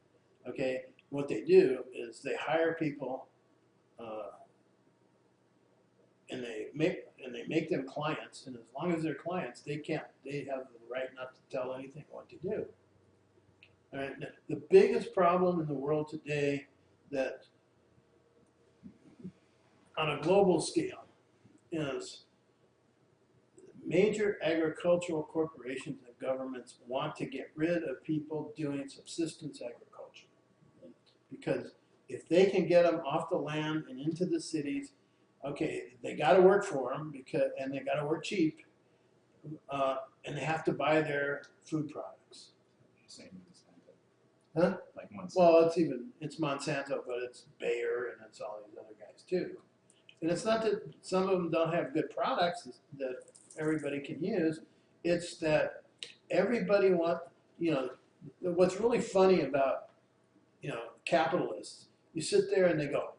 Okay, what they do is they hire people, and they make them clients, and as long as they're clients, they have the right not to tell anything what to do. All right, the biggest problem in the world today, that on a global scale, is major agricultural corporations and governments want to get rid of people doing subsistence agriculture, because if they can get them off the land and into the cities, okay, they got to work for them, and they got to work cheap, and they have to buy their food products. Same Monsanto. Huh? Like Monsanto. Well, it's Monsanto, but it's Bayer, and it's all these other guys too. And it's not that some of them don't have good products that everybody can use. It's that everybody what's really funny about, capitalists, you sit there and they go,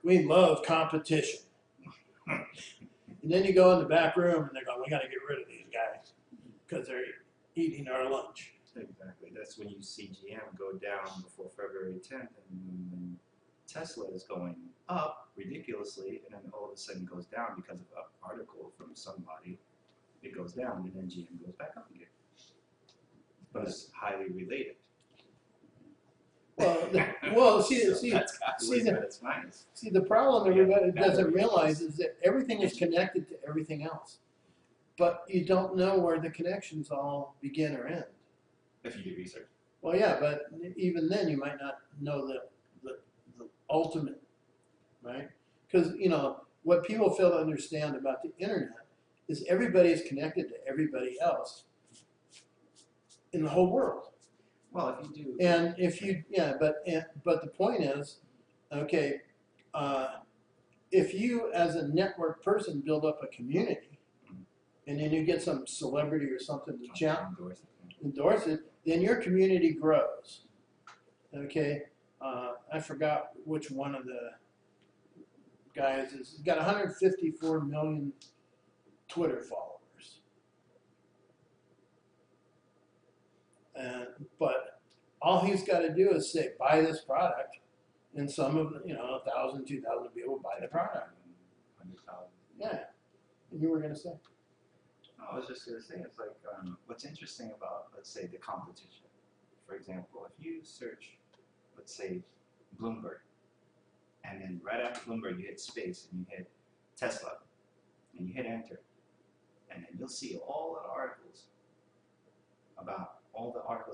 we love competition. And then you go in the back room and they go, we got to get rid of these guys because they're eating our lunch. Exactly. That's when you see GM go down before February 10th, and when Tesla is going up ridiculously, and then all of a sudden goes down because of an article from somebody. It goes down, and then GM goes back up again. But it's highly related. See, That's capitalism at its finest. See, the problem everybody doesn't realize is that everything is connected to everything else, but you don't know where the connections all begin or end. If you do research. Well, yeah, but even then you might not know the ultimate, right? Because, what people fail to understand about the internet is everybody is connected to everybody else in the whole world. Well, if you do. And if you, but the point is, okay, if you as a network person build up a community, and then you get some celebrity or something to endorse it, then your community grows. Okay, I forgot which one of the guys is. He's got 154 million Twitter followers. But all he's got to do is say, buy this product, and some of 1,000, 2,000 people buy the product. 100,000. Yeah. And you were going to say? Oh, I was just going to say, it's like, what's interesting about, let's say, the competition. For example, if you search, let's say, Bloomberg, and then right after Bloomberg, you hit space and you hit Tesla, and you hit enter, and then you'll see all the articles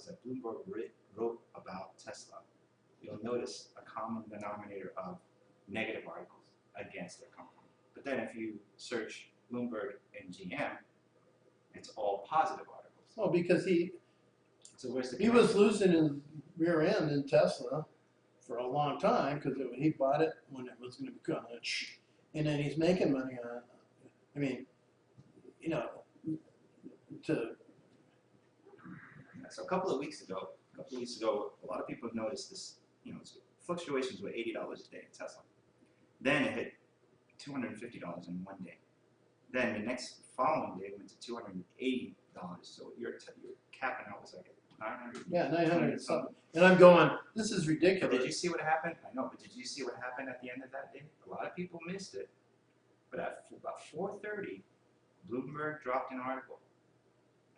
that Bloomberg wrote about Tesla. You'll notice a common denominator of negative articles against their company. But then if you search Bloomberg and GM, it's all positive articles. Well, because he was losing his rear end in Tesla for a long time because he bought it when it was going to become and then he's making money on it. I mean, you know, So a couple of weeks ago, a lot of people have noticed this, you know, fluctuations were $80 a day in Tesla. Then it hit $250 in one day. Then the next following day it went to $280. So you're capping out was like 900. Yeah, 900 something. And I'm going, this is ridiculous. But did you see what happened? I know, but did you see what happened at the end of that day? A lot of people missed it. But at about 4:30, Bloomberg dropped an article.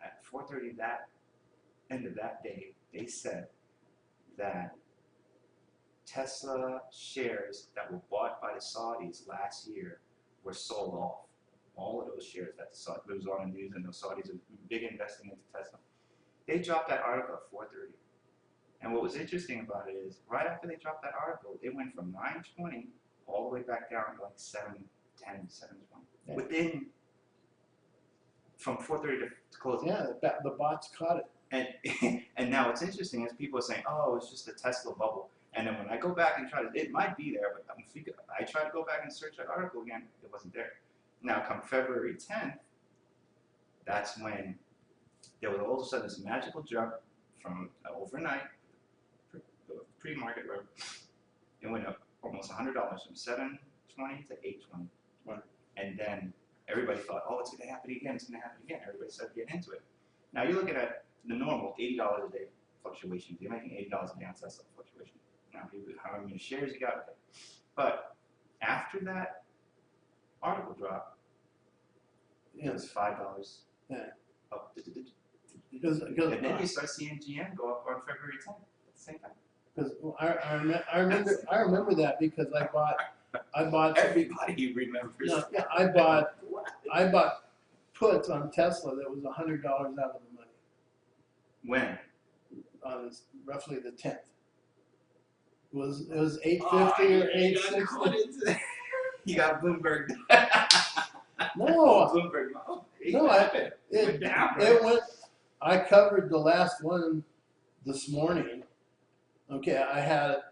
At 4:30 that end of that day, they said that Tesla shares that were bought by the Saudis last year were sold off. All of those shares that the Saudis, it was on the news, and the Saudis are big investing into Tesla. They dropped that article at 4:30. And what was interesting about it is, right after they dropped that article, it went from 920 all the way back down to like 710, 720. Yeah. Within, from 4:30 to closing. Yeah, the bots caught it. And now what's interesting is people are saying, oh, it's just a Tesla bubble. And then when I go back and try to, it might be there, but I try to go back and search that article again, it wasn't there. Now, come February 10th, that's when there was all of a sudden this magical jump from overnight, the pre-market, where it went up almost $100 from 720 to 820. Right. And then everybody thought, oh, it's going to happen again, it's going to happen again. Everybody started getting into it. Now you're looking at the normal $80 a day fluctuations. You're making $80 a day on Tesla fluctuation. Now, how many shares you got? But after that article drop, it was $5 up. And then you start seeing GM go up on February 10th at the same time. Because I remember that because I bought Everybody remembers. No, yeah, I bought puts on Tesla that was $100 out of the money. When? On roughly the 10th. It was 850 or 860. You got Bloomberg. No, Bloomberg. it went. I covered the last one this morning. Okay, I had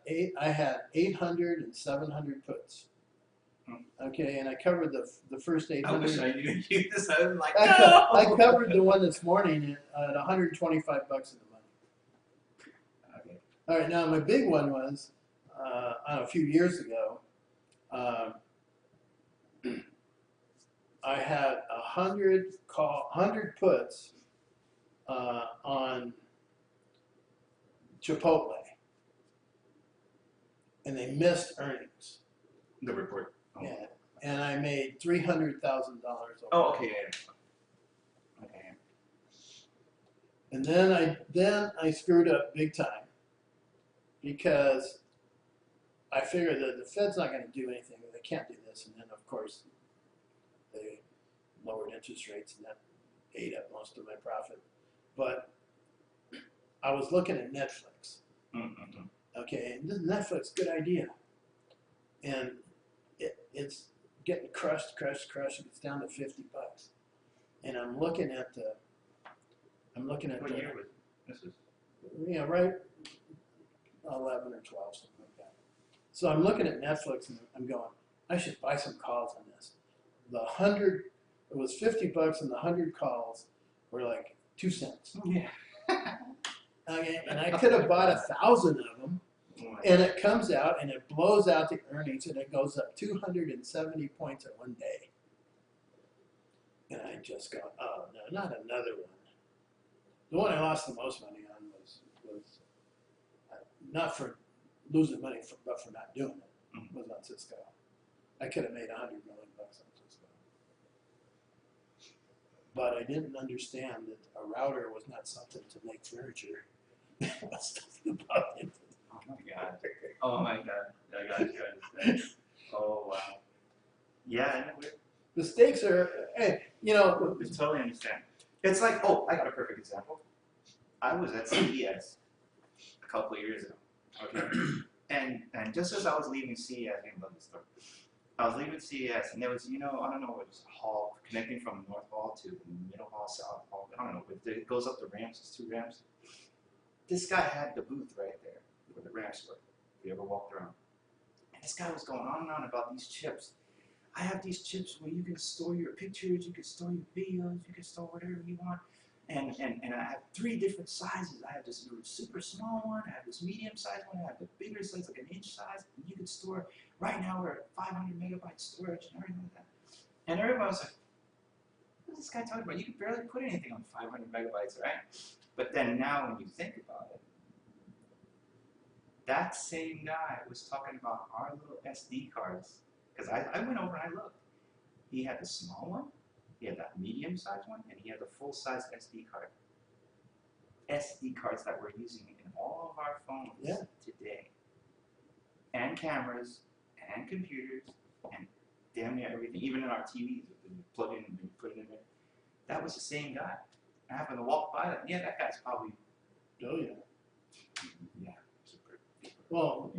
800 and 700 puts. Okay, and I covered the first 800. I wish I knew you this. I was like, I covered the one this morning at $125 in the money. Okay. All right, now my big one was a few years ago. I had 100 puts on Chipotle, and they missed earnings. The report. Oh. Yeah, and I made $300,000. Oh, okay, yeah. Okay. And then I screwed up big time because I figured that the Fed's not going to do anything. They can't do this, and then of course they lowered interest rates, and that ate up most of my profit. But I was looking at Netflix. Mm-hmm. Okay, and this Netflix, good idea, and it's getting crushed. It's down to $50, and I'm looking at What year was this? Yeah, right, 11 or 12, something like that. So I'm looking at Netflix and I'm going, I should buy some calls on this. It was $50, and the 100 calls were like 2 cents. Yeah. Okay, and I could have bought 1,000 of them, and it comes out and it blows out the earnings, and it goes up 270 points in one day. And I just go, oh no, not another one. The one I lost the most money on was not for losing money, but for not doing it. Was on Cisco. I could have made $100 million on Cisco. but I didn't understand that a router was not something to make furniture. What's something about it? Oh my god. Oh my god. I got you understand. Oh wow. Yeah, and The stakes are, hey, you know, we totally understand. It's like, oh, I got a perfect example. I was at CES a couple of years ago. Okay. And just as I was leaving CES, I love this story. I was leaving CES, and there was, I don't know, it was a hall connecting from North Hall to Middle Hall, South Hall. I don't know, but it goes up the ramps. It's 2 ramps. This guy had the booth right there where the ramps were. If you ever walked around, and this guy was going on and on about these chips. I have these chips where you can store your pictures, you can store your videos, you can store whatever you want. And I have 3 different sizes. I have this super small one, I have this medium size one, I have the bigger size, like an inch size. And you can store, right now we're at 500 megabyte storage and everything like that. And everybody was like, what is this guy talking about? You can barely put anything on 500 megabytes, right? But then now when you think about it, that same guy was talking about our little SD cards. Because I went over and I looked. He had the small one, he had that medium-sized one, and he had the full-size SD card. SD cards that we're using in all of our phones today. And cameras, and computers, and damn near everything, even in our TVs, we plug in and we put it in there. That was the same guy. I happened to walk by that. Yeah, that guy's probably, yeah. well,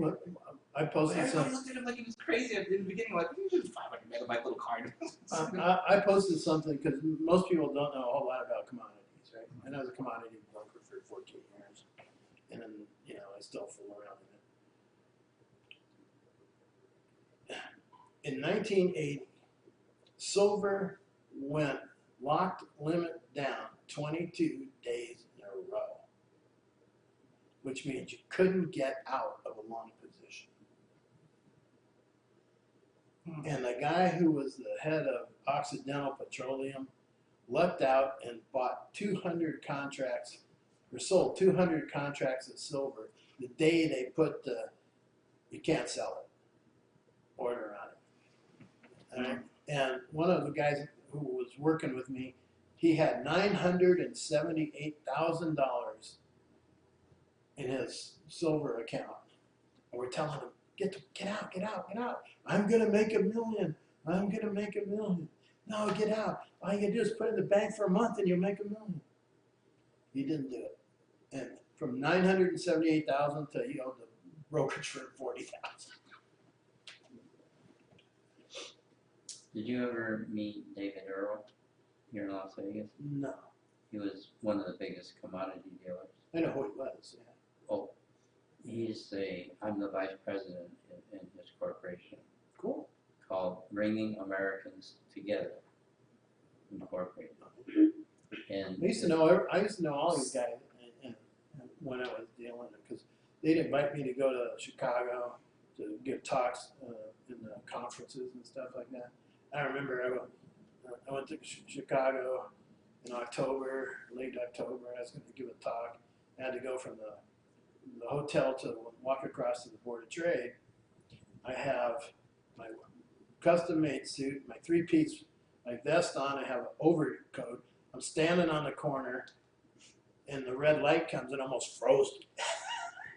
I posted Everybody something. looked at him like he was crazy at the beginning, like, you just 500 megabyte little card. I posted something because most people don't know a whole lot about commodities, right? And I was a commodity broker for 14 years, and then I still fool around in it. In 1980, silver went locked limit down 22 days in a row, which means you couldn't get out of a long position. And the guy who was the head of Occidental Petroleum lucked out and bought 200 contracts, or sold 200 contracts of silver the day they put the you can't sell it order on it. And one of the guys who was working with me, he had $978,000 in his silver account. And we're telling him, get out. I'm going to make $1 million. I'm going to make $1 million. No, get out. All you got to do is put it in the bank for a month and you'll make $1 million. He didn't do it. And from $978,000 to he owed the brokerage for $40,000. Did you ever meet David Earl here in Las Vegas? No. He was one of the biggest commodity dealers. I know who he was. Yeah. Oh, I'm the vice president in his corporation. Cool. Called Bringing Americans Together Incorporated. And I used to know all these guys and when I was dealing because they'd invite me to go to Chicago to give talks in the conferences and stuff like that. I remember I went to Chicago in October, late October. I was going to give a talk. I had to go from the hotel to walk across to the Board of Trade. I have my custom-made suit, my 3-piece, my vest on. I have an overcoat. I'm standing on the corner, and the red light comes and almost froze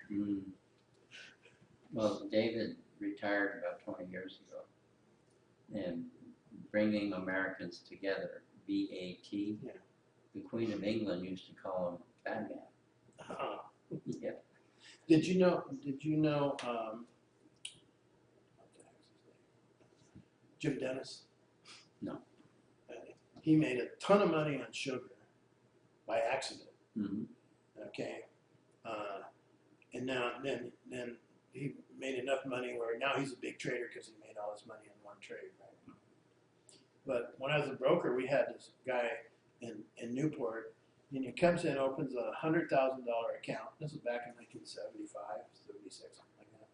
me. Well, David retired about 20 years ago, and Bringing Americans Together, B-A-T. Yeah. The Queen of England used to call him Batman. Yeah. Did you know? Jim Dennis? No. He made a ton of money on sugar by accident. Mm-hmm. Okay, and now then he made enough money where now he's a big trader because he made all his money in one trade, right? But when I was a broker, we had this guy in Newport, and he comes in, opens a $100,000 account. This was back in 1975, 76, something like that,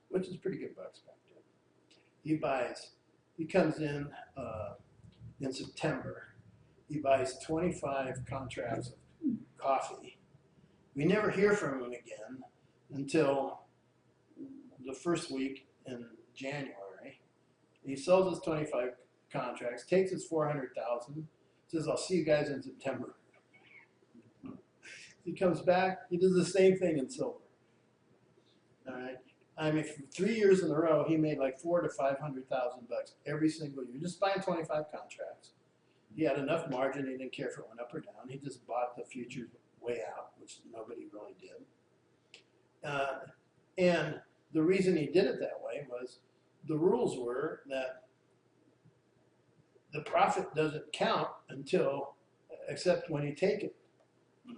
which is pretty good bucks back then. He comes in September. He buys 25 contracts of coffee. We never hear from him again until the first week in January. He sells his 25 contracts, takes his $400,000, Says, I'll see you guys in September. He comes back, he does the same thing in silver. All right. I mean, for 3 years in a row, he made like $400,000 to $500,000 every single year, just buying 25 contracts. He had enough margin, he didn't care if it went up or down. He just bought the futures way out, which nobody really did. And the reason he did it that way was the rules were that the profit doesn't count until, except when you take it.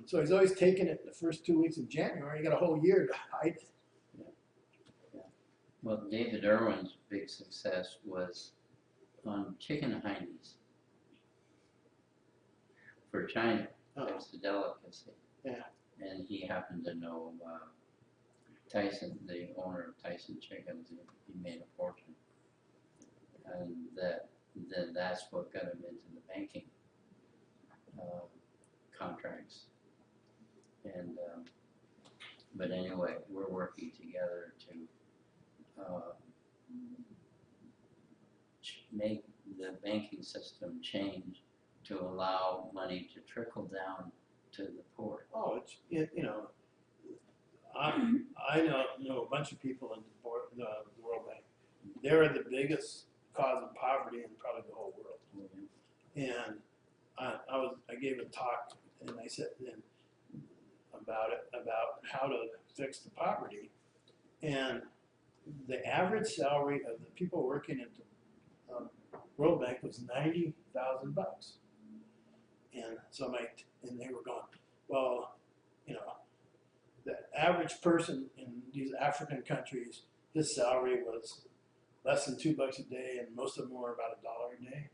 So he's always taking it in the first 2 weeks in January. You got a whole year to hide it. Well, David Irwin's big success was on chicken hindies for China. Oh. It's a delicacy. Yeah. And he happened to know Tyson, the owner of Tyson Chickens. He made a fortune, and that's what got him into the banking contracts. And but anyway, we're working together to make the banking system change to allow money to trickle down to the poor. Oh, I know a bunch of people in the World Bank. They're the biggest cause of poverty in probably the whole world. Mm-hmm. And I gave a talk, and I said about how to fix the poverty, and the average salary of the people working at the World Bank was $90,000. And so and they were going, well, the average person in these African countries, his salary was less than $2 a day, and most of them were about $1 a day.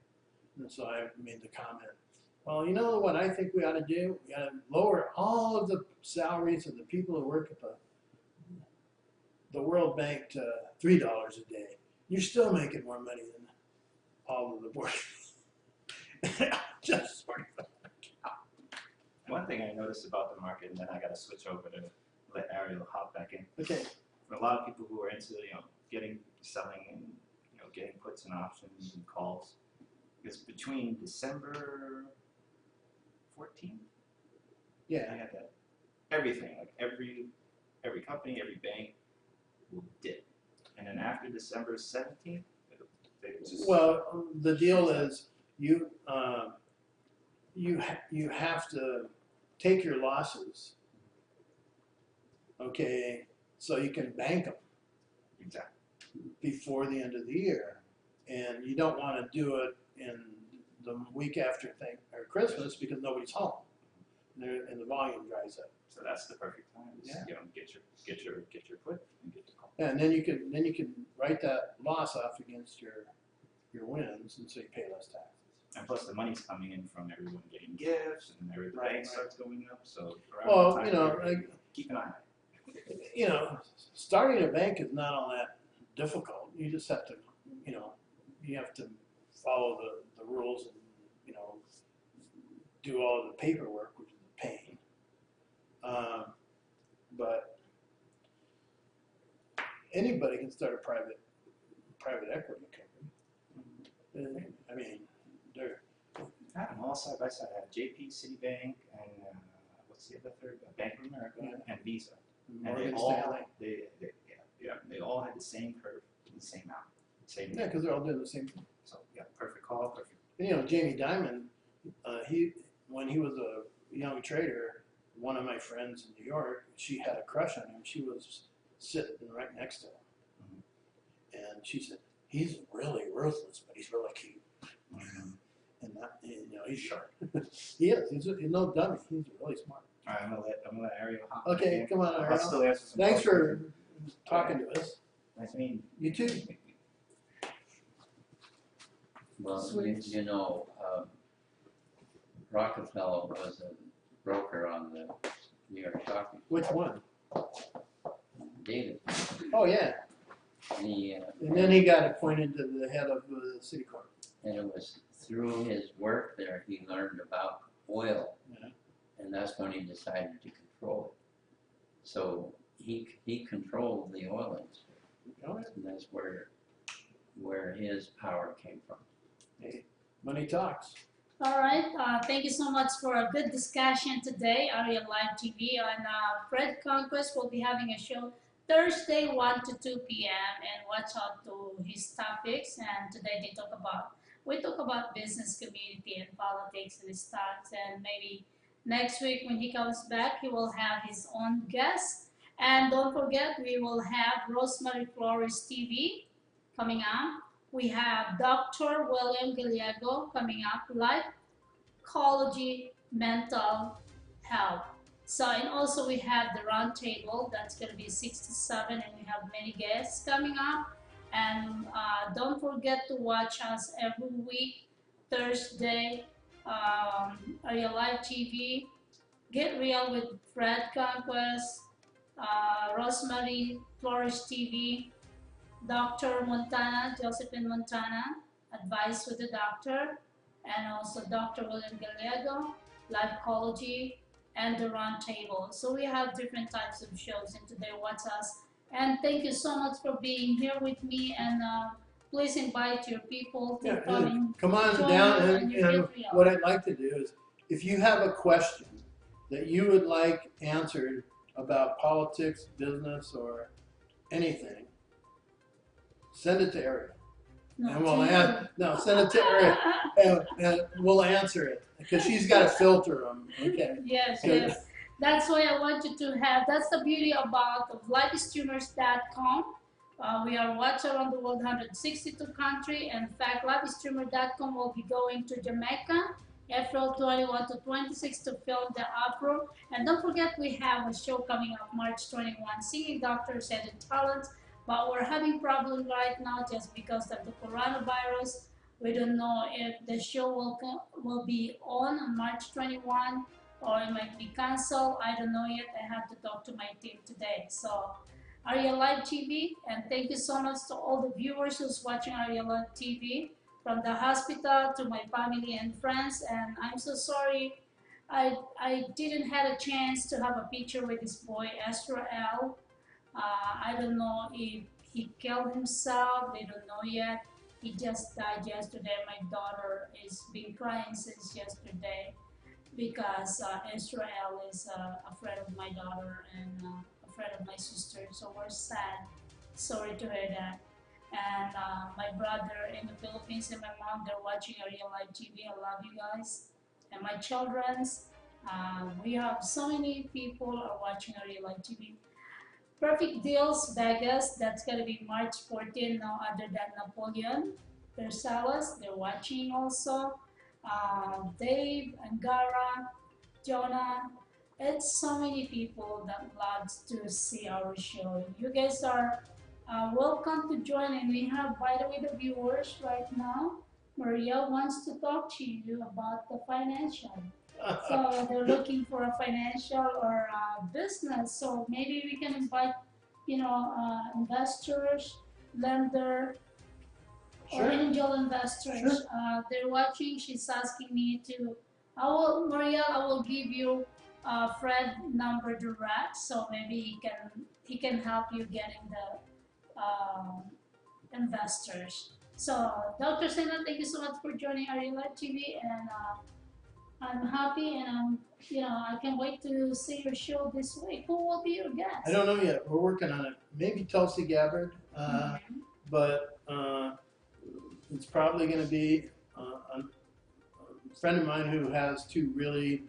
And so I made the comment, well, you know what I think we ought to do? We ought to lower all of the salaries of the people who work at the World Bank to $3 a day. You're still making more money than all of the workers. Just sort of. One thing I noticed about the market, and then I got to switch over to let Arielle hop back in. Okay. For a lot of people who are into selling and getting puts and options and calls, because between December 14th, Yeah. I had that. Everything, like every company, every bank will dip, and then after December 17th, they just. Well, the deal is you have to take your losses, okay, so you can bank them. Exactly. Before the end of the year, and you don't want to do it in the week after Christmas because nobody's home, and the volume dries up. So that's the perfect time. Yeah. Get your put and get the call. And then you can write that loss off against your wins, and so you pay less taxes. And plus, the money's coming in from everyone getting gifts, and the bank starts going up. So Well, keep an eye on it. Starting a bank is not all that difficult. You just have to, you have to follow the rules and, do all the paperwork, which is a pain. But anybody can start a private equity company. I mean, they're. I have them all side by side. I have JP, Citibank, and what's the other third? Bank of America and Visa. Morgan Stanley. They all had the same curve, the same amount, same. Yeah, because they're all doing the same thing. So perfect call, perfect. And, Jamie Dimon, when he was a young trader, one of my friends in New York, she had a crush on him. She was sitting right next to him, and she said, "He's really ruthless, but he's really cute." And he's sharp. He is. He's no dummy. He's really smart. All right, I'm gonna let Arielle hop. Okay, come on, I'll still Arielle. answer some Thanks questions. for talking to us. Nice meeting You too. Well, Rockefeller was a broker on the New York Stock Exchange. Which one? David. Oh yeah. And then he got appointed to the head of the Citicorp. And it was through his work there he learned about oil, and that's when he decided to control it. So he controlled the oil industry, and that's where his power came from. Hey, money talks. All right. Thank you so much for a good discussion today, Arielle Live TV. And Fred Conquest will be having a show Thursday, 1 to 2 p.m. And watch out to his topics. And today we talk about business, community, and politics and stocks. And maybe next week when he comes back, he will have his own guest. And don't forget, we will have Rosemary Flores TV coming up. We have Dr. William Gallego coming up, live ecology, mental health. So, and also we have the round table that's going to be 6 to 7, and we have many guests coming up. And don't forget to watch us every week, Thursday, Arielle Live TV, Get Real with Fred Conquest, Rosemary Flores TV, Dr. Montana, Josephine Montana, Advice with the Doctor, and also Dr. William Gallego, Life Ecology, and the Round Table. So we have different types of shows, and today watch us. And thank you so much for being here with me, and please invite your people to come on join down. you And, your and Get Real. what I'd like to do is, if you have a question that you would like answered about politics, business, or anything, send it to Arielle. No, And we'll to add, you. no, send it to Arielle, and we'll answer it because she's got to filter them. Okay. Yes, Good. yes. That's why I want you to have. That's the beauty about of livestreamers.com. We are watched around the world, 162 countries. And in fact, livestreamer.com will be going to Jamaica, April 21 to 26 to film the opera. And don't forget, we have a show coming up March 21, Singing Doctors and Talents. But we're having problem right now just because of the coronavirus. We don't know if the show will be on March 21 or it might be canceled. I don't know yet. I have to talk to my team today. So, Arielle Live TV, and thank you so much to all the viewers who's watching Arielle Live TV, from the hospital to my family and friends. And I'm so sorry I didn't have a chance to have a picture with this boy, Israel. I don't know if he killed himself. They don't know yet. He just died yesterday. My daughter is been crying since yesterday because Israel is a friend of my daughter and a friend of my sister. So we're sad. Sorry to hear that. And my brother in the Philippines and my mom, they're watching Arielle Live TV. I love you guys. And my children's. We have so many people are watching Arielle Live TV. Perfect Deals Vegas, that's gonna be March 14, no other than Napoleon. Versailles, they're watching also. Dave, Angara, Jonah. It's so many people that loves to see our show. You guys are welcome to join, and we have, by the way, the viewers right now. Maria wants to talk to you about the financial. So they're looking for a financial or business. So maybe we can invite, investors, lender, or Sure. angel investors. Sure. They're watching. She's asking me to. Maria, I will give you Fred number direct. So maybe he can help you getting the investors. So Dr. Sena, thank you so much for joining Arielle Live TV, and I'm happy, and I can't wait to see your show this week. Who will be your guest? I don't know yet. We're working on it. Maybe Tulsi Gabbard, but it's probably going to be a friend of mine who has two really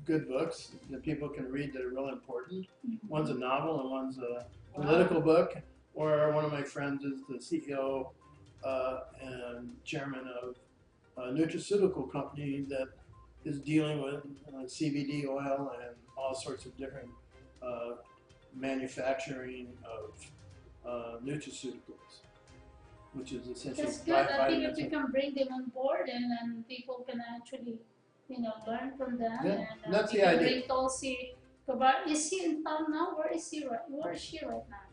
good books that people can read that are really important. One's a novel and one's a political book. Or one of my friends is the CEO and chairman of a nutraceutical company that is dealing with CBD oil and all sorts of different manufacturing of nutraceuticals, which is essentially That's good. I think if vitamins. we can bring them on board, and then people can actually, learn from them. Yeah, And that's we the can idea. bring Tulsi Gabbard. Is he in town now? Where is she right now?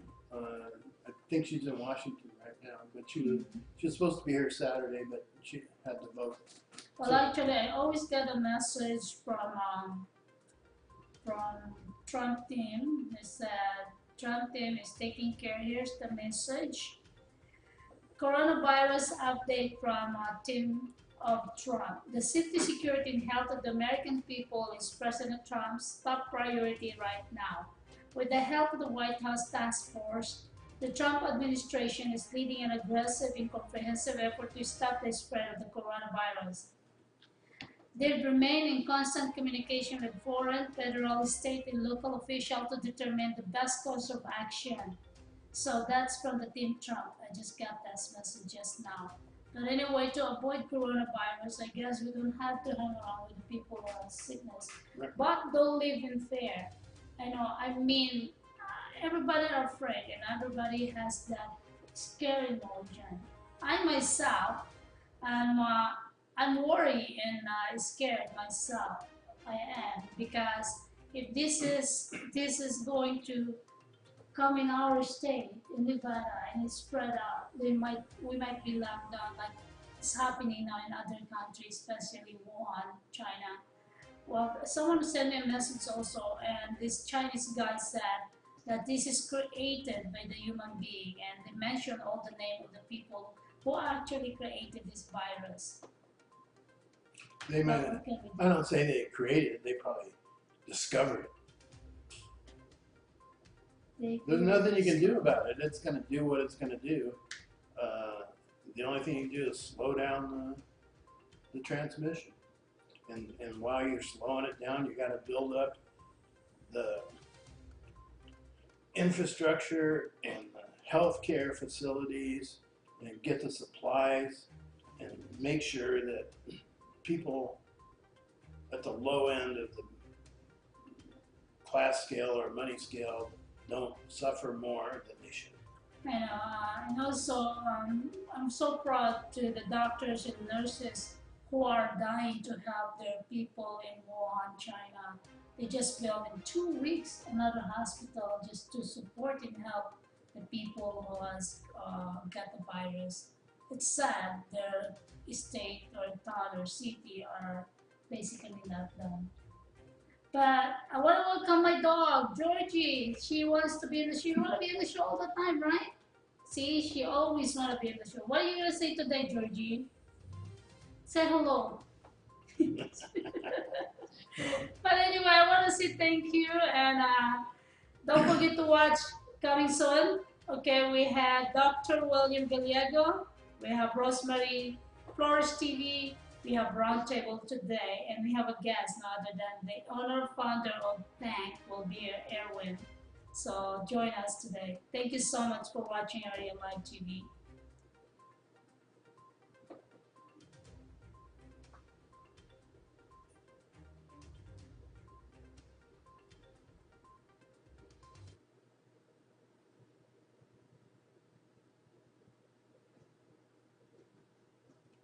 I think she's in Washington right now, but she was supposed to be here Saturday, but she had to vote. Well, actually, I always get a message from Trump team. They said Trump team is taking care. Here's the message. Coronavirus update from Team of Trump. The safety, security, and health of the American people is President Trump's top priority right now. With the help of the White House Task Force, the Trump administration is leading an aggressive and comprehensive effort to stop the spread of the coronavirus. They remain in constant communication with foreign, federal, state, and local officials to determine the best course of action. So that's from the Team Trump. I just got that message just now. But anyway, to avoid coronavirus, I guess we don't have to hang around with people who have sickness. Right. But don't live in fear. I know, I mean, everybody are afraid and everybody has that scary emotion. I myself, I'm worried and scared myself. I am because if this is going to come in our state in Nevada and it's spread out, we might be locked down like it's happening now in other countries, especially Wuhan, China. Well, someone sent me a message also, and this Chinese guy said that this is created by the human being, and they mentioned all the name of the people who actually created this virus. They might, I don't say they created it, they probably discovered it. There's nothing you can do about it. It's going to do what it's going to do. The only thing you can do is slow down the transmission. And while you're slowing it down, you got to build up the infrastructure and the healthcare facilities and get the supplies and make sure that people at the low end of the class scale or money scale don't suffer more than they should. And also, I'm so proud to the doctors and nurses who are dying to help their people in Wuhan, China. They just built in 2 weeks another hospital just to support and help the people who has got the virus. It's sad their state or town or city are basically locked down. But I want to welcome my dog, Georgie. She wants to be in the show. She want to be in the show all the time, right? See, she always want to be in the show. What are you going to say today, Georgie? Say hello. But anyway, I want to say thank you, and don't forget to watch coming soon. Okay, we had Dr. William Gallego, we have Rosemary Flores TV, we have Roundtable today, and we have a guest, no other than the owner founder of Tank, will be Erwin. So join us today. Thank you so much for watching Arielle Live TV.